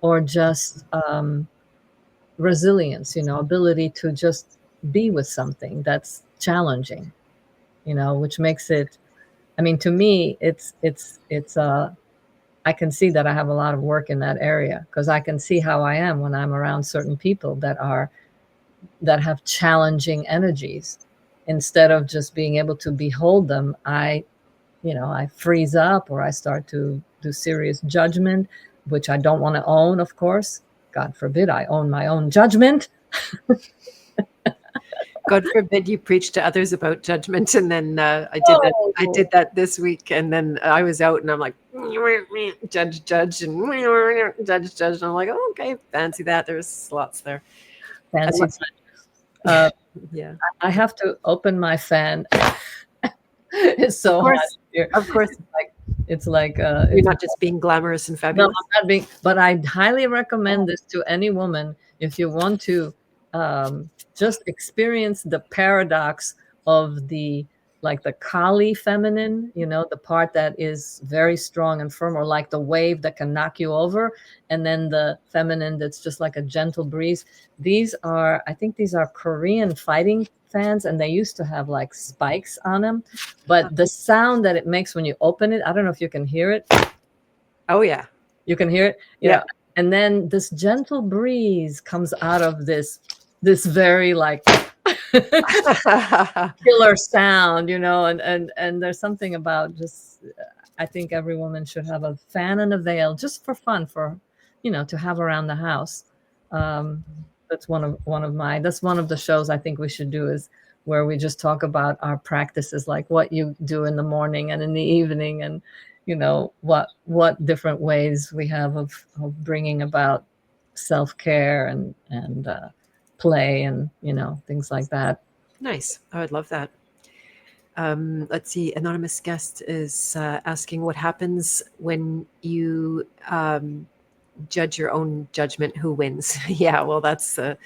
or just resilience, ability to just be with something that's challenging, which makes it, I mean, to me, it's I can see that I have a lot of work in that area, because I can see how I am when I'm around certain people that have challenging energies. Instead of just being able to behold them, I freeze up, or I start to do serious judgment, which I don't want to own, of course. God forbid I own my own judgment. God forbid you preach to others about judgment. And then I Oh, did that this week, and then I was out, and I'm like, judge, judge, and judge, judge. And I'm like, oh, okay, fancy that. There's lots there. I fancy. love, Uh, yeah, I have to open my fan. It's of so hot course, here. of course. You're It's not just being glamorous and no, fabulous. I'm not being, but I highly recommend this to any woman if you want to just experience the paradox of the, like, the Kali feminine, the part that is very strong and firm, or like the wave that can knock you over, and then the feminine that's just like a gentle breeze. I think these are Korean fighting fans, and they used to have like spikes on them, but the sound that it makes when you open it, I don't know if you can hear it. Oh yeah, You can hear it, yeah. and then this gentle breeze comes out of this very like killer sound, and there's something about just, I think every woman should have a fan and a veil, just for fun, for to have around the house. Um, that's one of the shows I think we should do, is where we just talk about our practices, like what you do in the morning and in the evening, and what different ways we have of bringing about self-care and play, and things like that. Nice. I would love that. Let's see. Anonymous guest is asking what happens when you judge your own judgment. Who wins? Yeah, well, that's the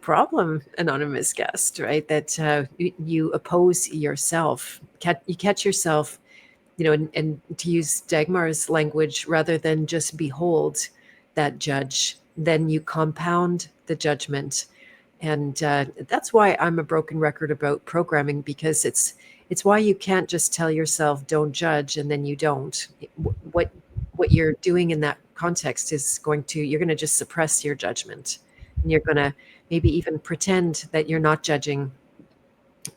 problem, anonymous guest, right? That you oppose yourself. You catch yourself, and to use Dagmar's language, rather than just behold that judge, then you compound the judgment. And that's why I'm a broken record about programming, because it's why you can't just tell yourself don't judge and then you don't. What what you're doing in that context is you're going to just suppress your judgment, and you're going to maybe even pretend that you're not judging,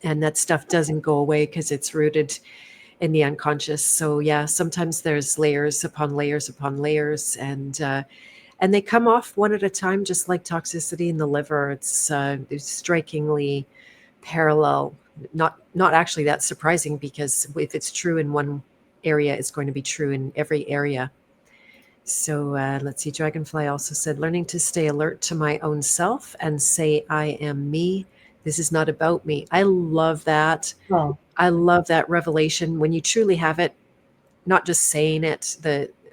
and that stuff doesn't go away because it's rooted in the unconscious. So yeah, sometimes there's layers upon layers upon layers, and they come off one at a time, just like toxicity in the liver. It's strikingly parallel. Not actually that surprising, because if it's true in one area, it's going to be true in every area. So let's see. Dragonfly also said, learning to stay alert to my own self and say, I am me. This is not about me. I love that. Oh, I love that revelation when you truly have it, not just saying it,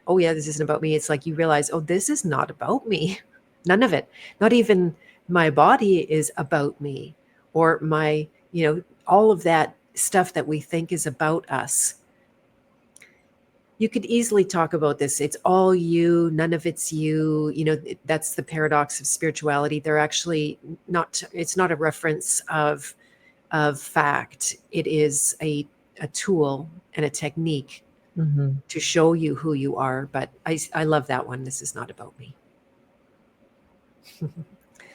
oh yeah, this isn't about me. It's like you realize, oh, this is not about me. None of it. Not even my body is about me, or all of that stuff that we think is about us. You could easily talk about this. It's all you, none of it's you. That's the paradox of spirituality. They're actually not, it's not a reference of fact. It is a tool and a technique mhm. to show you who you are. But I love that one. This is not about me.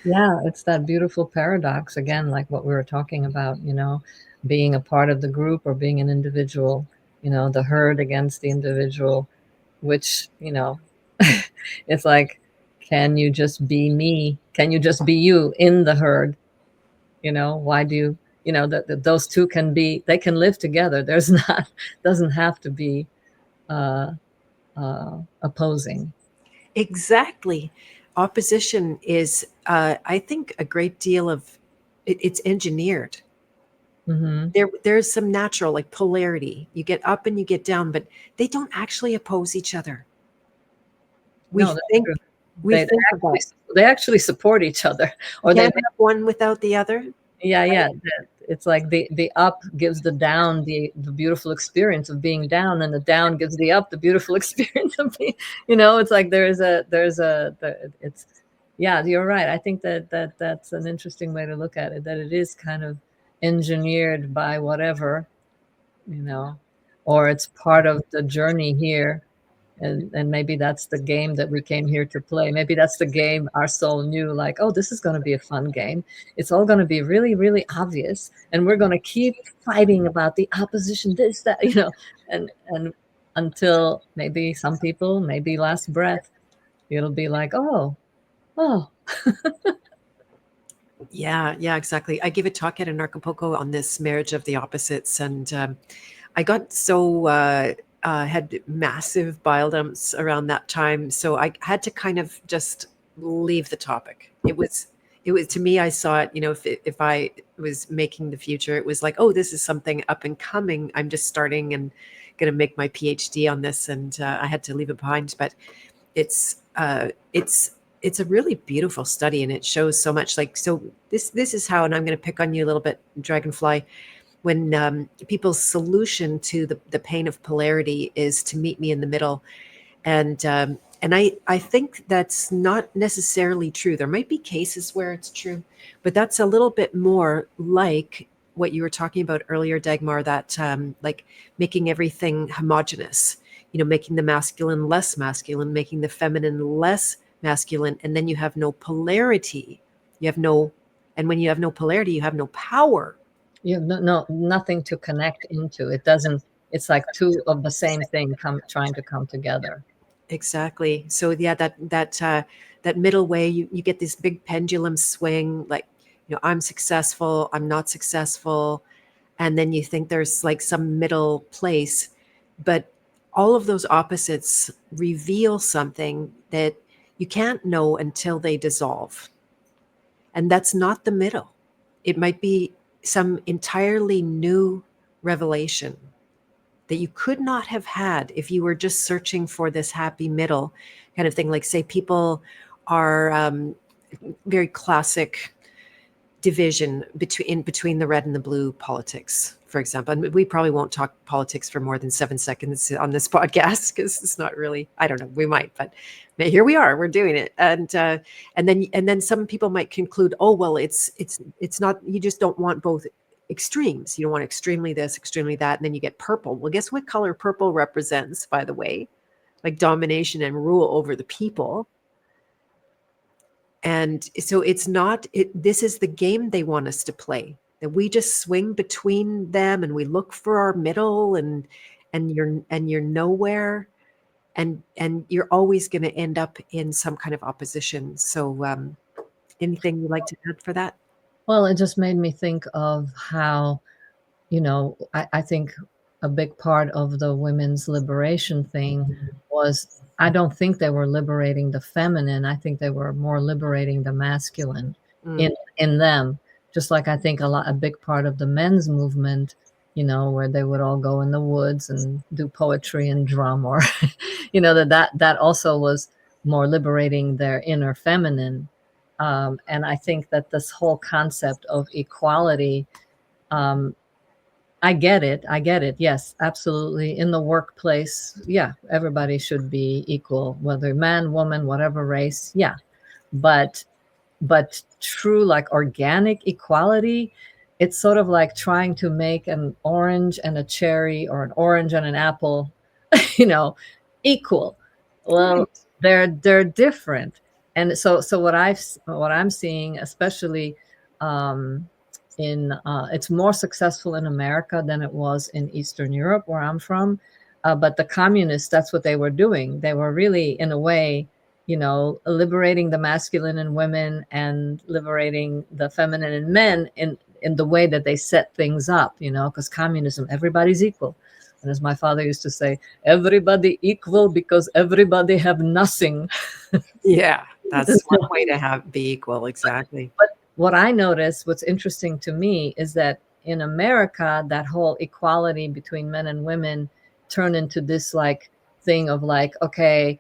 Yeah, it's that beautiful paradox again, like what we were talking about, being a part of the group or being an individual, the herd against the individual, which, it's like, can you just be me? Can you just be you in the herd? Why do that those two they can live together. There's not, doesn't have to be uh, opposing. Exactly. Opposition is, I think, a great deal of it's engineered. Hmm. There's some natural, like, polarity. You get up and you get down, but they don't actually oppose each other. We No, that's think true. we They think of actually that. they actually support each other, You or they can't have one without the other. yeah, Right? yeah. It's like the up gives the down the beautiful experience of being down, and the down gives the up the beautiful experience of being. It's like it's yeah. You're right. I think that's an interesting way to look at it. That it is kind of engineered by whatever, you know, or it's part of the journey here. And maybe that's the game that we came here to play. Maybe that's the game our soul knew, like, oh, this is going to be a fun game. It's all going to be really, really obvious. And we're going to keep fighting about the opposition, this, that, and until maybe some people, maybe last breath, it'll be like, oh, Yeah, yeah, exactly. I gave a talk at an Acapulco on this marriage of the opposites, and I got so had massive bile dumps around that time, so I had to kind of just leave the topic. It was to me. I saw it. If I was making the future, it was like, oh, this is something up and coming. I'm just starting and going to make my PhD on this, and I had to leave it behind. But it's a really beautiful study, and it shows so much. Like, so this is how, and I'm going to pick on you a little bit, Dragonfly, when people's solution to the pain of polarity is to meet me in the middle. And I think that's not necessarily true. There might be cases where it's true, but that's a little bit more like what you were talking about earlier, Dagmar, that like making everything homogenous, making the masculine less masculine, making the feminine less masculine, and then you have no polarity. You have no, and when you have no polarity, you have no power. you have nothing to connect into. It doesn't, it's like two of the same thing trying to come together. Exactly. So yeah, that middle way, you get this big pendulum swing, like, I'm successful, I'm not successful, and then you think there's like some middle place, but all of those opposites reveal something that you can't know until they dissolve. And that's not the middle. It might be some entirely new revelation that you could not have had if you were just searching for this happy middle kind of thing. Like, say, people are very classic division between the red and the blue politics, for example. And we probably won't talk politics for more than 7 seconds on this podcast because it's not really. I don't know. We might, but here we are. We're doing it, and then some people might conclude, oh well, it's not. You just don't want both extremes. You don't want extremely this, extremely that, and then you get purple. Well, guess what color purple represents, by the way? Like domination and rule over the people. And so it's not this is the game they want us to play, that we just swing between them and we look for our middle, and you're nowhere, and you're always going to end up in some kind of opposition. So anything you'd like to add for that? Well, it just made me think of how, I think a big part of the women's liberation thing was, I don't think they were liberating the feminine. I think they were more liberating the masculine in them. Just like I think a big part of the men's movement, where they would all go in the woods and do poetry and drum, or, that also was more liberating their inner feminine. And I think that this whole concept of equality, I get it. Yes, absolutely. In the workplace, yeah, everybody should be equal, whether man, woman, whatever race. Yeah. But true, like organic equality, it's sort of like trying to make an orange and a cherry, or an orange and an apple, equal. Well, Right. they're different. And so what I'm seeing, especially it's more successful in America than it was in Eastern Europe, where I'm from. But the communists, that's what they were doing. They were really, in a way, liberating the masculine in women and liberating the feminine in men, in the way that they set things up, because communism, everybody's equal. And as my father used to say, everybody equal because everybody have nothing. Yeah, that's one way to be equal. Exactly. But what I noticed, what's interesting to me, is that in America, that whole equality between men and women turned into this like thing of like, okay,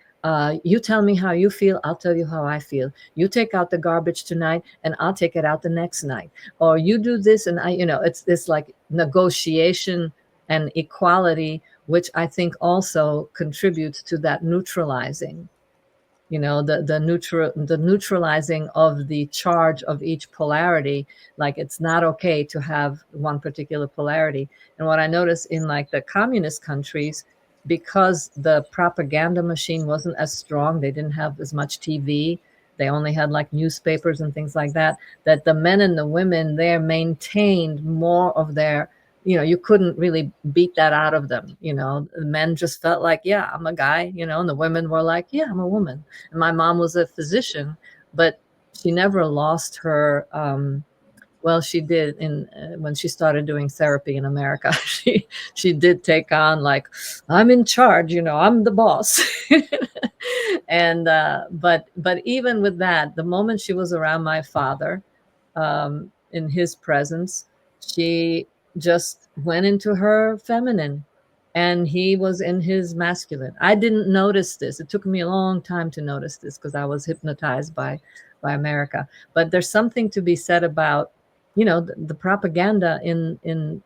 you tell me how you feel, I'll tell you how I feel. You take out the garbage tonight, and I'll take it out the next night. Or you do this, and it's this like negotiation and equality, which I think also contributes to that neutralizing. The neutralizing of the charge of each polarity. Like, it's not okay to have one particular polarity. And what I noticed in like the communist countries, because the propaganda machine wasn't as strong, they didn't have as much TV, they only had like newspapers and things like that, that the men and the women there maintained more of their, you couldn't really beat that out of them. The men just felt like, yeah, I'm a guy, and the women were like, yeah, I'm a woman. And my mom was a physician, but she never lost her, well, she did when she started doing therapy in America. She did take on like, I'm in charge, I'm the boss. And but even with that, the moment she was around my father, in his presence, she just went into her feminine, and he was in his masculine. I didn't notice this. It took me a long time to notice this, because I was hypnotized by America. But there's something to be said about, the propaganda in the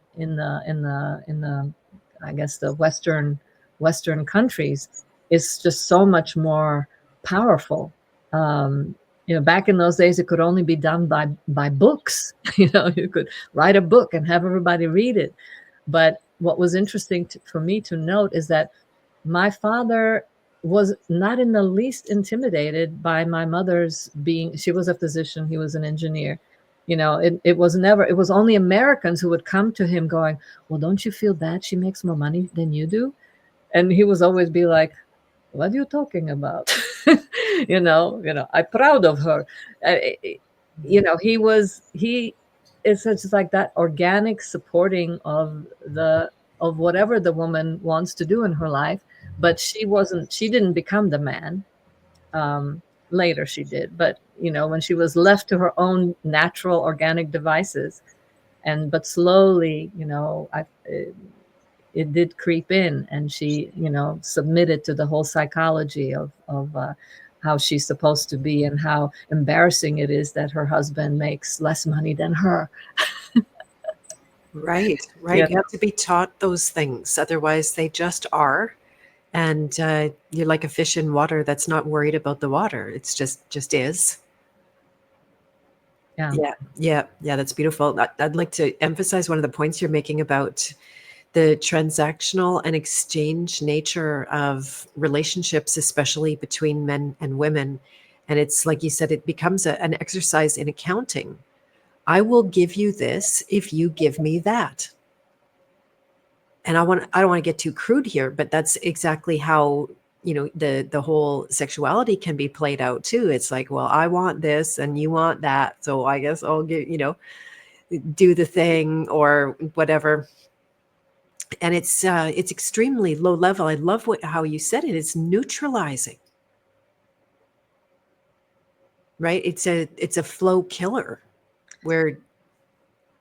I guess the Western countries is just so much more powerful. Back in those days, it could only be done by books. You could write a book and have everybody read it. But what was interesting for me to note is that my father was not in the least intimidated by my mother's being. She was a physician, he was an engineer. It was only Americans who would come to him going, well, don't you feel bad she makes more money than you do? And he was always be like, what are you talking about? I'm proud of her. He is just like that organic supporting of whatever the woman wants to do in her life. But she didn't become the man. Later she did, but when she was left to her own natural organic devices. And but slowly, it did creep in, and she, submitted to the whole psychology of how she's supposed to be, and how embarrassing it is that her husband makes less money than her. Right, right. Yeah, You have to be taught those things. Otherwise, they just are. And you're like a fish in water that's not worried about the water. It's just is. yeah, Yeah, yeah, yeah. That's beautiful. I'd like to emphasize one of the points you're making about the transactional and exchange nature of relationships, especially between men and women. And it's like you said, it becomes an exercise in accounting. I will give you this if you give me that. And I don't want to get too crude here, but that's exactly how, the whole sexuality can be played out too. It's like, well, I want this and you want that, so I guess I'll get, do the thing or whatever. And it's extremely low level. I love how you said it. It's neutralizing, right? It's a flow killer where,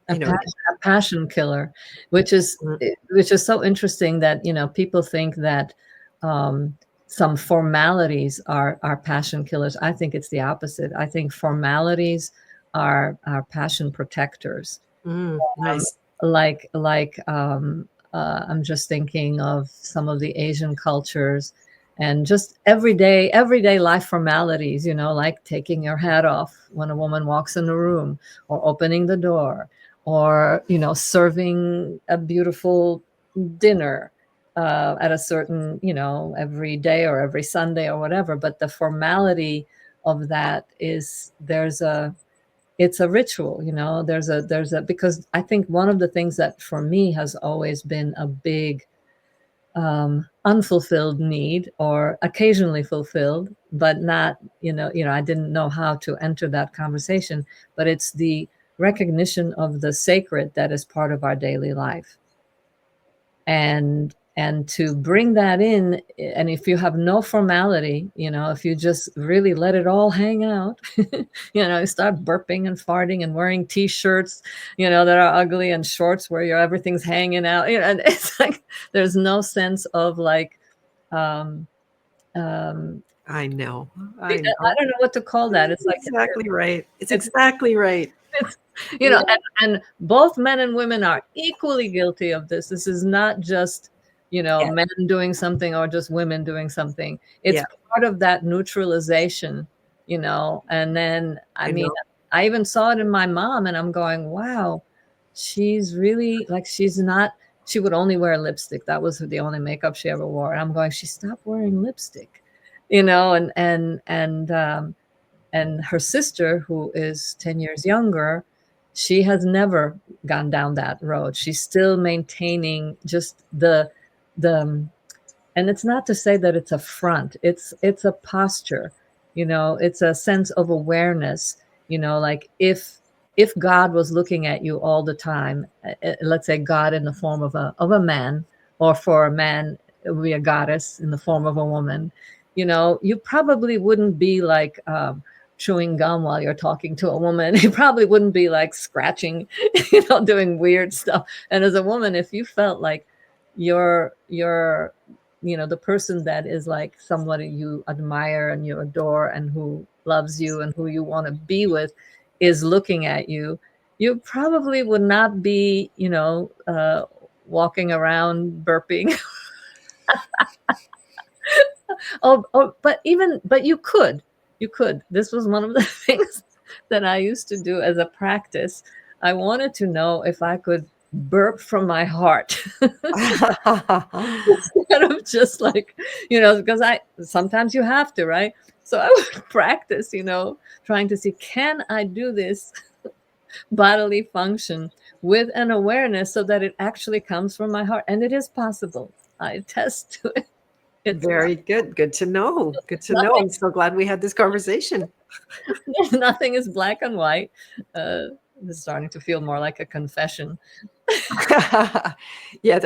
a you know, passion, a passion killer, which is mm, which is so interesting that people think that um, some formalities are passion killers. I think it's the opposite. I think formalities are passion protectors. um, nice. I'm just thinking of some of the Asian cultures, and just everyday life formalities, like taking your hat off when a woman walks in the room, or opening the door, or serving a beautiful dinner at a certain, every day or every Sunday or whatever. But the formality of that is, it's a ritual. There's a because I think one of the things that for me has always been a big unfulfilled need, or occasionally fulfilled, but not, I didn't know how to enter that conversation, but it's the recognition of the sacred that is part of our daily life. And to bring that in, and if you have no formality, if you just really let it all hang out, start burping and farting and wearing t-shirts, that are ugly, and shorts where everything's hanging out, and it's like there's no sense of like um um I know. I I know. don't know what to call that. It's like Exactly right. It's it's exactly right. it's Yeah. and both men and women are equally guilty of this. This is not just Yeah. men doing something or just women doing something. It's Yeah. part of that neutralization. And then, I I mean, know. I even saw it in my mom, and I'm going, wow, she's really like, she would only wear lipstick. That was the only makeup she ever wore, and I'm going, she stopped wearing lipstick. And her sister, who is 10 years younger, she has never gone down that road. She's still maintaining just the and it's not to say that it's a front. It's a posture. It's a sense of awareness. Like, if God was looking at you all the time, let's say God in the form of a man, or for a man it would be a goddess in the form of a woman, you probably wouldn't be like chewing gum while you're talking to a woman. You probably wouldn't be like scratching, doing weird stuff. And as a woman, if you felt like you're the person that is like somebody you admire and you adore, and who loves you and who you want to be with, is looking at you, you probably would not be walking around burping. But you could. This was one of the things that I used to do as a practice. I wanted to know if I could burp from my heart. Instead of just like, because I sometimes you have to, right? So I would practice, trying to see, can I do this bodily function with an awareness so that it actually comes from my heart? And it is possible. I attest to it. It's Very good. Good to know. Good to know. nothing. I'm so glad we had this conversation. Nothing is black and white. This is starting to feel more like a confession. Yeah,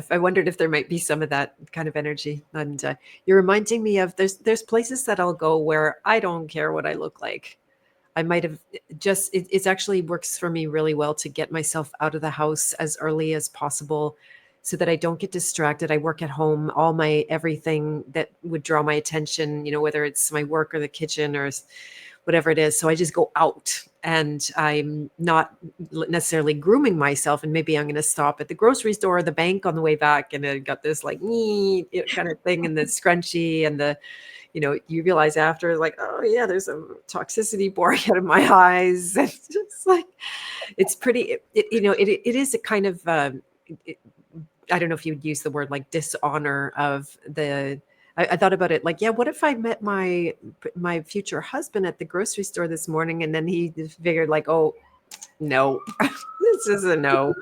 I wondered if there might be some of that kind of energy. And you're reminding me of there's places that I'll go where I don't care what I look like. I might have just, it's actually works for me really well to get myself out of the house as early as possible so that I don't get distracted. I work at home, all my everything that would draw my attention, whether it's my work or the kitchen or whatever it is. So I just go out and I'm not necessarily grooming myself. And maybe I'm going to stop at the grocery store or the bank on the way back. And I got this like kind of thing and the scrunchie and you realize after like, oh yeah, there's some toxicity pouring out of my eyes. And it's just like, it's pretty, it is a kind of, it, I don't know if you would use the word like dishonor of the, I thought about it like, yeah, what if I met my future husband at the grocery store this morning and then he figured like, oh no, this is a no.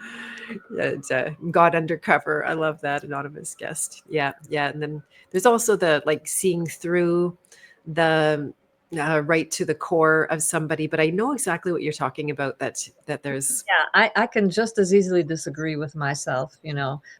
It's God undercover. I love that anonymous guest. Yeah, yeah. And then there's also the like seeing through the right to the core of somebody. But I know exactly what you're talking about. That there's Yeah, I can just as easily disagree with myself,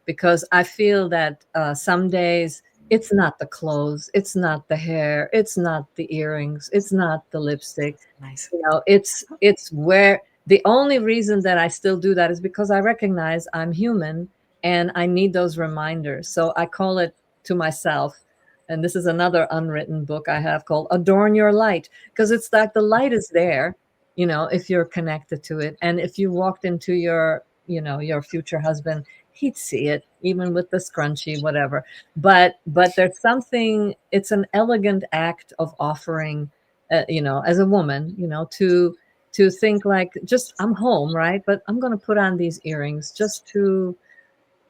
because I feel that some days it's not the clothes, it's not the hair, it's not the earrings, it's not the lipstick. nice. It's where the only reason that I still do that is because I recognize I'm human and I need those reminders. So I call it to myself. And this is another unwritten book I have called Adorn Your Light, because it's like the light is there, if you're connected to it. And if you walked into your future husband, he'd see it, even with the scrunchie, whatever. But there's something, it's an elegant act of offering, as a woman, to think like, just I'm home, right? But I'm going to put on these earrings just to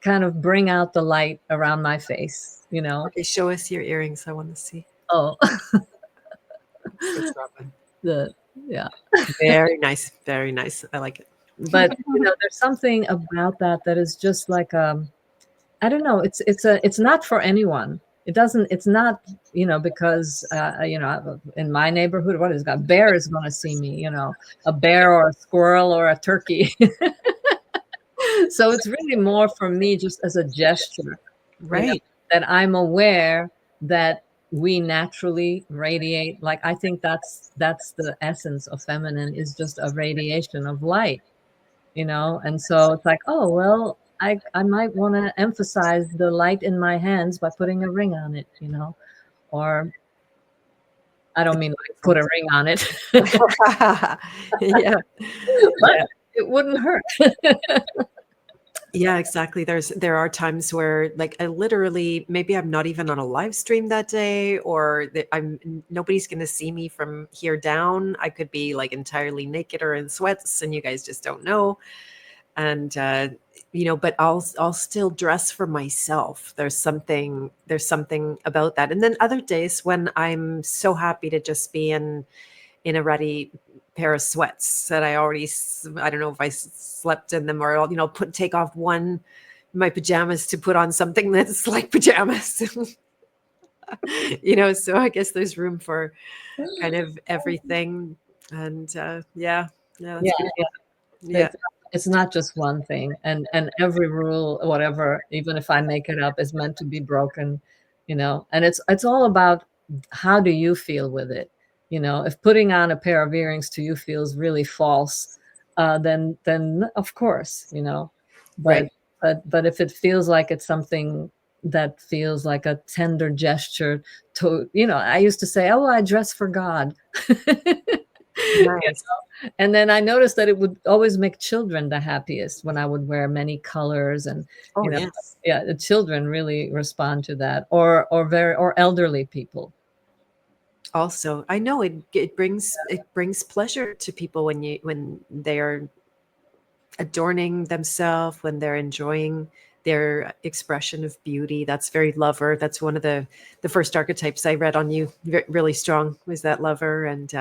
kind of bring out the light around my face. Okay, show us your earrings. I want to see. Oh, What's that one? the yeah. Very nice. Very nice. I like it. But there's something about that is just like I don't know. It's not for anyone. It's not, because in my neighborhood, what is got a bear is going to see me, a bear or a squirrel or a turkey. So it's really more for me just as a gesture, Right. that I'm aware that we naturally radiate. Like, I think that's the essence of feminine, is just a radiation of light, and so it's like, oh, well, I might want to emphasize the light in my hands by putting a ring on it, or I don't mean like put a ring on it, Yeah. but it wouldn't hurt. Yeah, exactly. There are times where like I literally, maybe I'm not even on a live stream that day, or that nobody's going to see me from here down. I could be like entirely naked or in sweats and you guys just don't know. And but I'll still dress for myself. There's something about that. And then other days when I'm so happy to just be in a ready pair of sweats that I don't know if I slept in them, or I'll, take off my pajamas to put on something that's like pajamas. So I guess there's room for kind of everything. And yeah, that's Yeah, beautiful. Yeah, it's not just one thing, and every rule, whatever, even if I make it up, is meant to be broken, and it's all about how do you feel with it. If putting on a pair of earrings to you feels really false, then of course, but right. but if it feels like it's something that feels like a tender gesture to, I used to say, oh, I dress for God. Nice. And then I noticed that it would always make children the happiest when I would wear many colors, and Oh, you know, yes. yeah, the children really respond to that, or elderly people. Also, I know it brings pleasure to people when they are adorning themselves, when they're enjoying their expression of beauty. That's very lover. That's one of the first archetypes I read on you. Really strong was that lover. And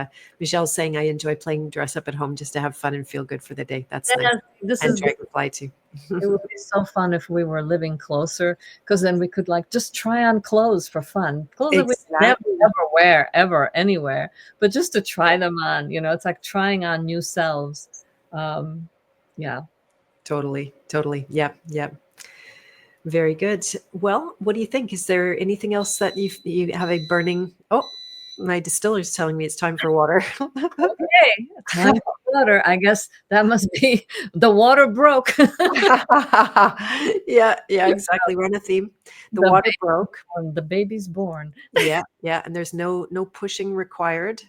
Michelle's saying, I enjoy playing dress up at home just to have fun and feel good for the day. That's nice. Yeah, this And is dragonfly too. it would be so fun if we were living closer, because then we could like just try on clothes for fun, clothes that we never Exactly. ever wear ever anywhere, but just to try them on. It's like trying on new selves. Um, yeah. Totally. Totally. Yep. Yep. Very good. Well, what do you think? Is there anything else that you have a burning? Oh, My distiller's telling me it's time for water. Okay, time for water. I guess that must be the water broke. Yeah, yeah, exactly. We're on a theme. The The water baby's broke. born. The baby's born. Yeah, yeah, and there's no pushing required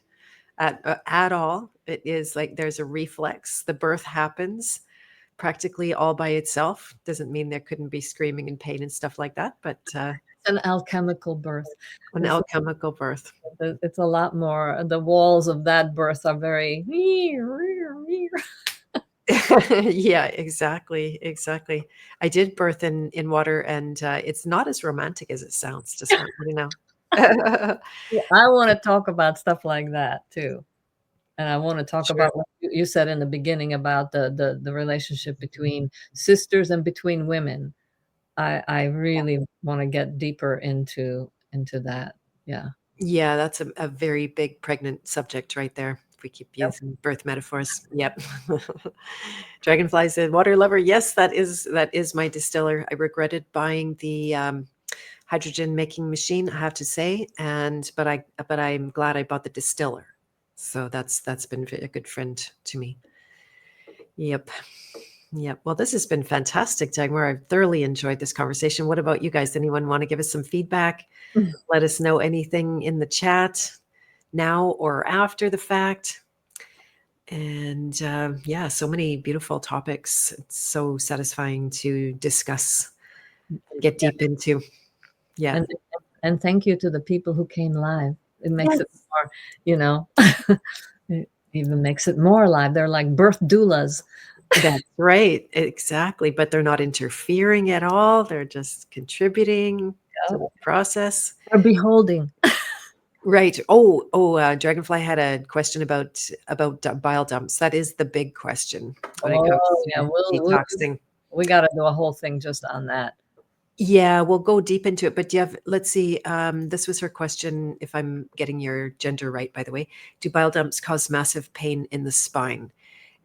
at all. It is like there's a reflex. The birth happens practically all by itself. Doesn't mean there couldn't be screaming and pain and stuff like that, but It's an alchemical birth. an It's alchemical birth. it's a lot more. The walls of that birth are very. Yeah, exactly, exactly. I did birth in water, and it's not as romantic as it sounds. Just want you to know. I want to talk about stuff like that too. And I want to talk Sure. about what you said in the beginning about the relationship between sisters and between women. I really want to get deeper into that. Yeah. Yeah, that's a very big pregnant subject right there. If we keep Yep. using birth metaphors. Yep. Dragonfly said, "Water lover." Yes, that is my distiller. I regretted buying the hydrogen making machine, I have to say, and but I'm glad I bought the distiller. So that's been a good friend to me. Yep. Yep. Well, this has been fantastic, Dagmar. I've thoroughly enjoyed this conversation. What about you guys? Anyone want to give us some feedback? Let us know anything in the chat now or after the fact. And yeah, so many beautiful topics. It's so satisfying to discuss and get Yeah. deep into. Yeah. And and thank you to the people who came live. It makes it Yes. more, you know, it even makes it more alive. They're like birth doulas. That's right. Exactly. But they're not interfering at all. They're just contributing to the process. They're beholding. Right. Oh, Dragonfly had a question about bile dumps. That is the big question when it comes Oh yeah, to detoxing. we got to do a whole thing just on that. Yeah, we'll go deep into it. But do you have, let's see, this was her question, if I'm getting your gender right, by the way. Do bile dumps cause massive pain in the spine?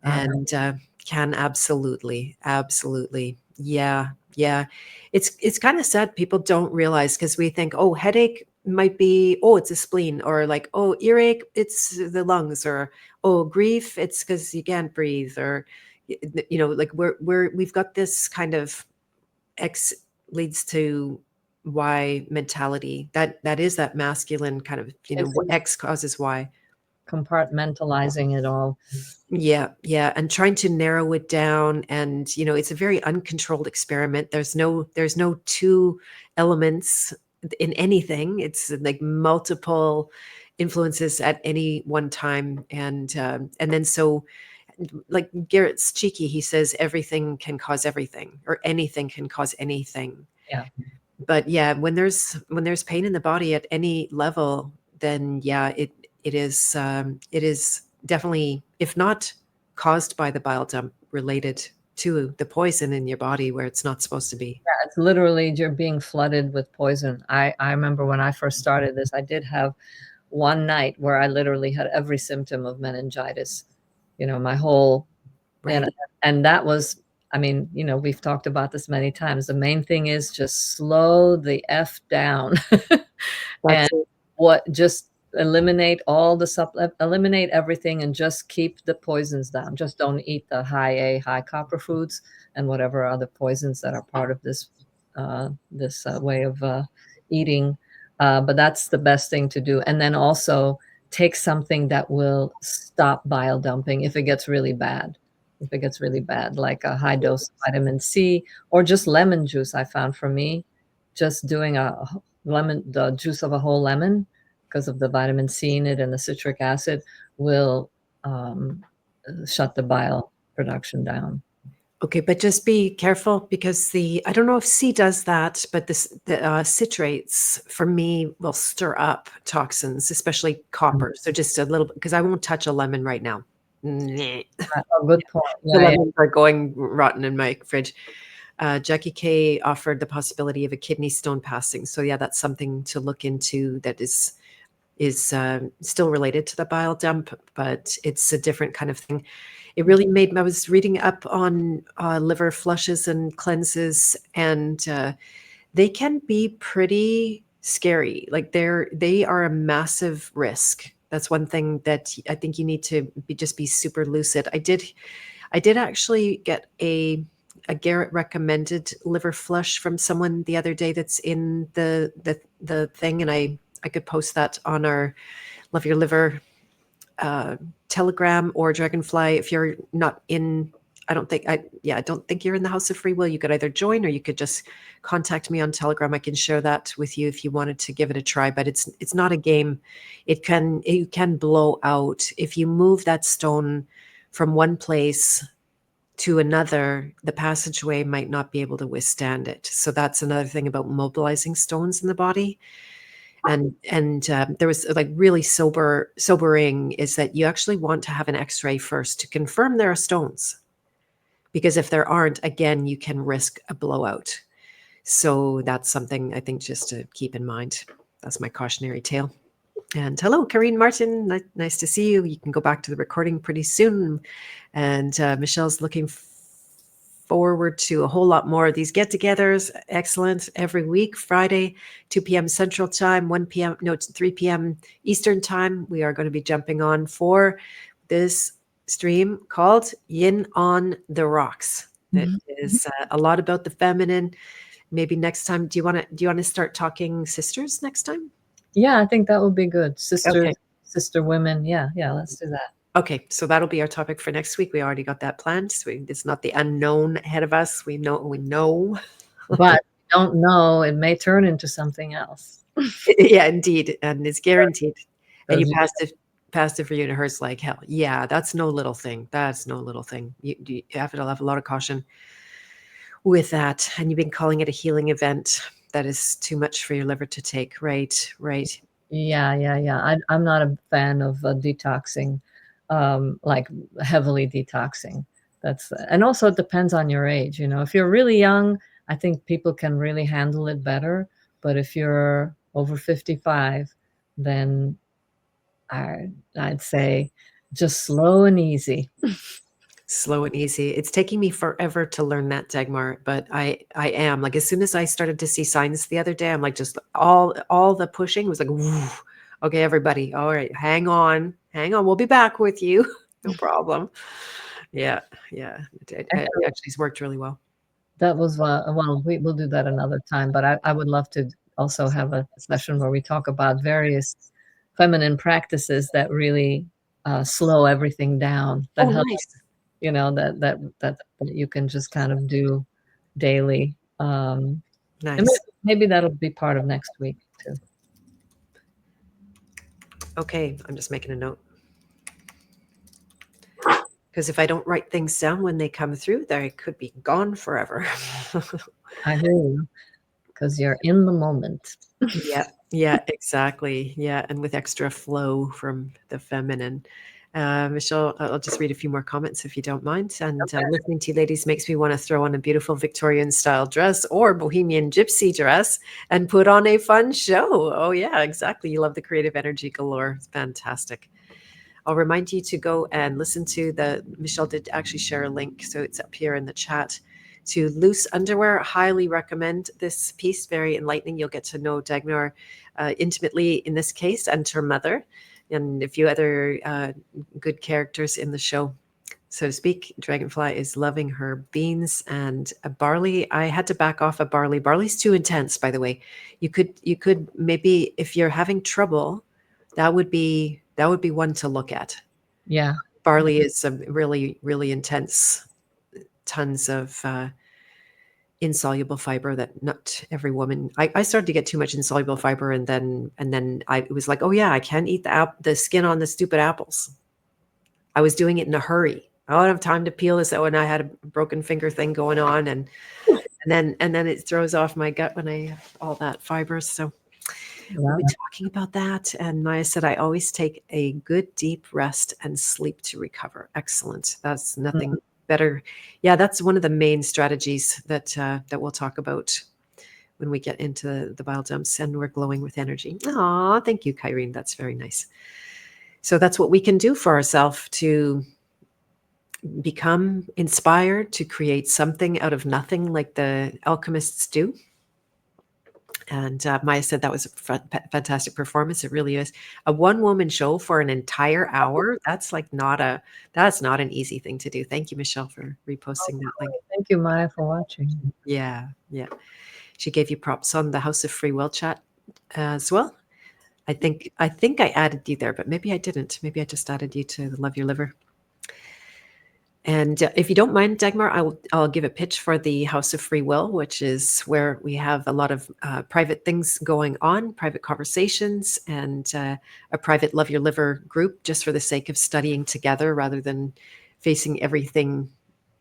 Uh, And can absolutely, absolutely. Yeah, yeah. It's kind of sad people don't realize because we think, oh, headache might be, oh, it's a spleen, or like, oh, earache, it's the lungs, or oh, grief, it's because you can't breathe, or like we've got this kind of X leads to Y mentality. That is that masculine kind of, it's X causes Y. compartmentalizing it all. Yeah, yeah, and trying to narrow it down, and it's a very uncontrolled experiment. There's no two elements in anything. It's like multiple influences at any one time, and then so like Garrett's cheeky. He says everything can cause everything, or anything can cause anything. Yeah. But yeah, when there's pain in the body at any level, then yeah, it is definitely, if not caused by the bile dump, related to the poison in your body where it's not supposed to be. Yeah, it's literally you're being flooded with poison. I remember when I first started this, I did have one night where I literally had every symptom of meningitis. My whole and Right. and that was, I mean, we've talked about this many times. The main thing is just slow the F down. And That's it. what just eliminate everything and just keep the poisons down. Just don't eat the high copper foods and whatever other poisons that are part of this way of eating. But that's the best thing to do. And then also take something that will stop bile dumping if it gets really bad. If it gets really bad, like a high dose of vitamin C or just lemon juice. I found for me, just doing the juice of a whole lemon, because of the vitamin C in it and the citric acid, will um, shut the bile production down. Okay, but just be careful because I don't know if C does that, but the citrates for me will stir up toxins, especially copper. So just a little bit, because I won't touch a lemon right now. Nah. A good point. The Yeah, yeah. lemons are going rotten in my fridge. Jackie K offered the possibility of a kidney stone passing. So yeah, that's something to look into. That is still related to the bile dump, but it's a different kind of thing. It really made. I was reading up on liver flushes and cleanses, and they can be pretty scary. Like they are a massive risk. That's one thing that I think you need to just be super lucid. I did actually get a Garrett recommended liver flush from someone the other day that's in the thing, and I could post that on our Love Your Liver Telegram or Dragonfly. If you're not in, I don't think you're in the House of Free Will. You could either join or you could just contact me on Telegram. I can share that with you if you wanted to give it a try. But it's not a game. It can blow out if you move that stone from one place to another. The passageway might not be able to withstand it. So that's another thing about mobilizing stones in the body. And there was like really sobering is that you actually want to have an X-ray first to confirm there are stones, because if there aren't, again, you can risk a blowout. So that's something I think just to keep in mind. That's my cautionary tale. And hello, Karine Martin. Nice to see you. You can go back to the recording pretty soon. And Michelle's looking forward to a whole lot more of these get-togethers. Excellent. Every week, Friday, 2 p.m. Central Time, 3 p.m. Eastern Time. We are going to be jumping on for this stream called Yin on the Rocks. It is a lot about the feminine. Maybe next time, do you want to start talking sisters next time? Yeah, I think that would be good. Okay. Sister women. Yeah, let's do that. Okay, so that'll be our topic for next week. We already got that planned. So it's not the unknown ahead of us. We know. But don't know, it may turn into something else. Yeah, indeed, and it's guaranteed. And you Because passed it for universe like hell. Yeah, that's no little thing. That's no little thing. You have to have a lot of caution with that. And you've been calling it a healing event. That is too much for your liver to take. Right. yeah. I'm not a fan of detoxing, like heavily detoxing. And also it depends on your age. You know, if you're really young, I think people can really handle it better. But if you're over 55, then I'd say just slow and easy. Slow and easy. It's taking me forever to learn that, Dagmar, but I am like, as soon as I started to see signs the other day, I'm like, just all the pushing was like, woo, okay, everybody, all right, hang on, we'll be back with you, no problem. Yeah, it actually has worked really well. That was well, we'll do that another time. But I would love to also have a session where we talk about various feminine practices that really slow everything down. That Oh, help, nice, you know, that you can just kind of do daily. And nice. maybe that'll be part of next week too. Okay, I'm just making a note. Because if I don't write things down when they come through, they could be gone forever. I hear you, because you're in the moment. Yeah, exactly. Yeah, and with extra flow from the feminine. Michelle, I'll just read a few more comments if you don't mind. And listening to you ladies makes me want to throw on a beautiful Victorian style dress or bohemian gypsy dress and put on a fun show. Oh, yeah, exactly. You love the creative energy galore. It's fantastic. I'll remind you to go and listen to Michelle did actually share a link, so it's up here in the chat, to Loose Underwear. Highly recommend this piece, very enlightening. You'll get to know Dagmar intimately in this case, and her mother, and a few other good characters in the show, so to speak. Dragonfly is loving her beans and a barley. I had to back off a barley. Barley's too intense, by the way. You could maybe, if you're having trouble, that would be one to look at. Yeah. Barley is a really, really intense, tons of insoluble fiber that not every woman. I started to get too much insoluble fiber, and then it was like, oh yeah, I can't eat the skin on the stupid apples. I was doing it in a hurry. I don't have time to peel this out, and I had a broken finger thing going on, and then it throws off my gut when I have all that fiber. So we'll be talking about that. And Maya said, I always take a good deep rest and sleep to recover. Excellent. That's nothing better. Yeah, that's one of the main strategies that we'll talk about when we get into the bile dumps and we're glowing with energy. Aw, thank you, Kyrene. That's very nice. So that's what we can do for ourselves to become inspired, to create something out of nothing like the alchemists do. And Maya said that was a fantastic performance. It really is. A one-woman show for an entire hour. That's not an easy thing to do. Thank you, Michelle, for reposting that link. Thank you, Maya, for watching. Yeah, yeah. She gave you props on the House of Free Will chat as well. I think I added you there, but maybe I didn't. Maybe I just added you to Love Your Liver. And if you don't mind, Dagmar, I'll give a pitch for the House of Free Will, which is where we have a lot of private things going on, private conversations, and a private Love Your Liver group just for the sake of studying together rather than facing everything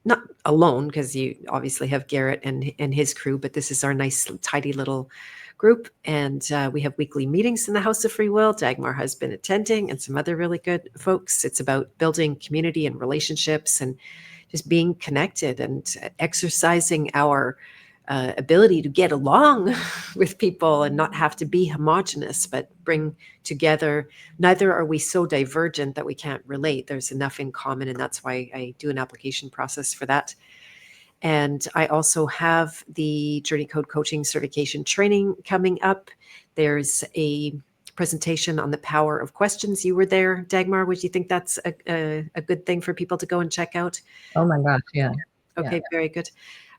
not alone, because you obviously have Garrett and his crew, but this is our nice, tidy little group. And we have weekly meetings in the House of Free Will. Dagmar has been attending and some other really good folks. It's about building community and relationships and just being connected and exercising our ability to get along with people and not have to be homogenous, but bring together. Neither are we so divergent that we can't relate. There's enough in common, and that's why I do an application process for that. And I also have the Journey Code Coaching Certification Training coming up. There's a presentation on the power of questions. You were there, Dagmar. Would you think that's a good thing for people to go and check out? Oh my gosh, yeah. Okay, Yeah. very good.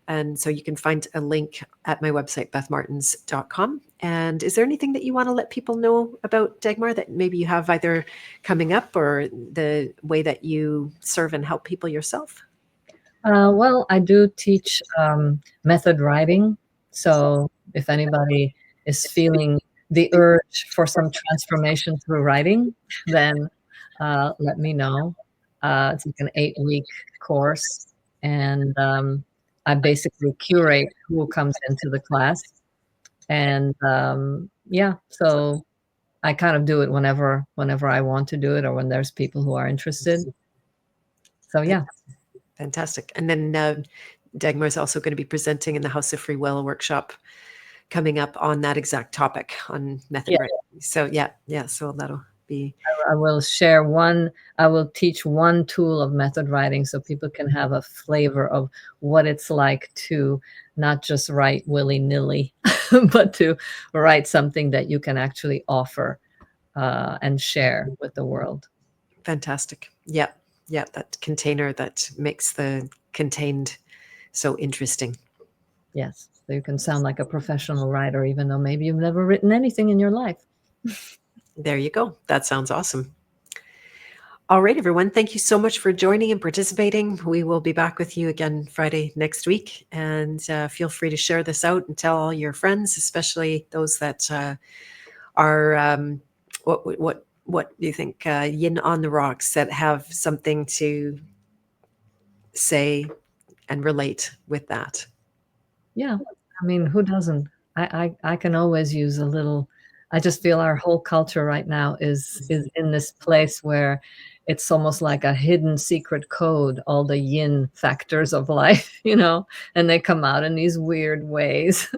And so you can find a link at my website, bethmartens.com. And is there anything that you want to let people know about, Dagmar, that maybe you have either coming up or the way that you serve and help people yourself? Well, I do teach method writing. So if anybody is feeling the urge for some transformation through writing, then let me know. It's like an 8-week course. And I basically curate who comes into the class. And yeah, so I kind of do it whenever I want to do it or when there's people who are interested. So yeah. Fantastic. And then Dagmar is also going to be presenting in the House of Free Will workshop coming up on that exact topic on method writing. So yeah. So that'll be. I will teach one tool of method writing so people can have a flavor of what it's like to not just write willy-nilly, but to write something that you can actually offer and share with the world. Fantastic. Yeah, that container that makes the contained so interesting. Yes, so you can sound like a professional writer, even though maybe you've never written anything in your life. There you go. That sounds awesome. All right, everyone. Thank you so much for joining and participating. We will be back with you again Friday next week. And feel free to share this out and tell all your friends, especially those that are, what do you think, yin on the rocks, that have something to say and relate with that. Yeah, I mean, who doesn't? I can always use a little. I just feel our whole culture right now is in this place where it's almost like a hidden secret code, all the yin factors of life, and they come out in these weird ways.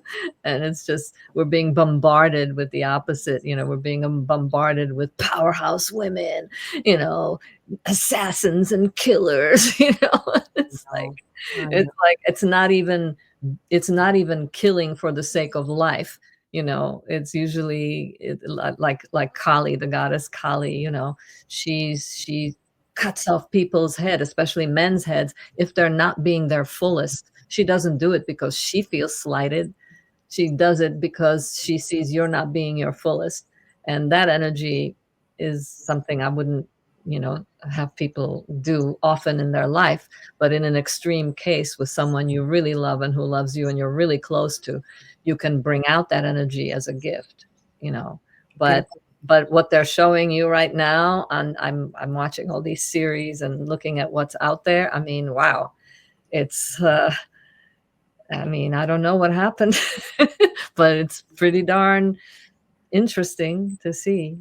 And it's just, we're being bombarded with the opposite, we're being bombarded with powerhouse women, assassins and killers, it's like, it's not even killing for the sake of life. It's usually like Kali, the goddess Kali, she cuts off people's head, especially men's heads, if they're not being their fullest. She doesn't do it because she feels slighted. She does it because she sees you're not being your fullest. And that energy is something I wouldn't, have people do often in their life. But in an extreme case with someone you really love and who loves you and you're really close to, you can bring out that energy as a gift, But what they're showing you right now, I'm watching all these series and looking at what's out there. I mean, wow, it's I don't know what happened, but it's pretty darn interesting to see,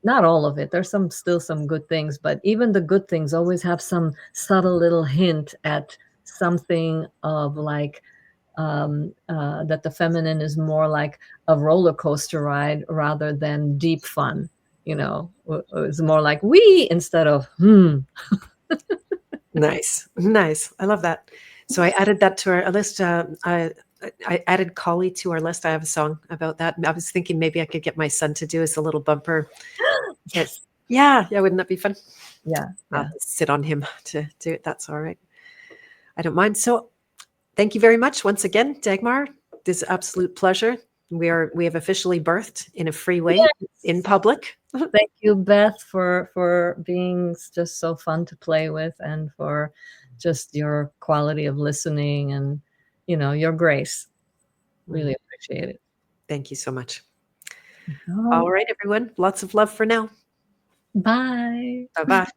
Not all of it. There's still some good things, but even the good things always have some subtle little hint at something of like that the feminine is more like a roller coaster ride rather than deep fun. It's more like we instead of Nice. I love that. So I added that to our list. I added Collie to our list. I have a song about that. I was thinking maybe I could get my son to do as a little bumper. Yes. Yeah, wouldn't that be fun? Yeah. I'll Yeah. just sit on him to do it. That's all right. I don't mind. So thank you very much once again, Dagmar. This is absolute pleasure. We have officially birthed in a free way in Yes. public. Thank you, Beth, for being just so fun to play with, and for just your quality of listening, and your grace. Really appreciate it. Thank you so much. Oh, All right, everyone. Lots of love for now. bye. Bye bye.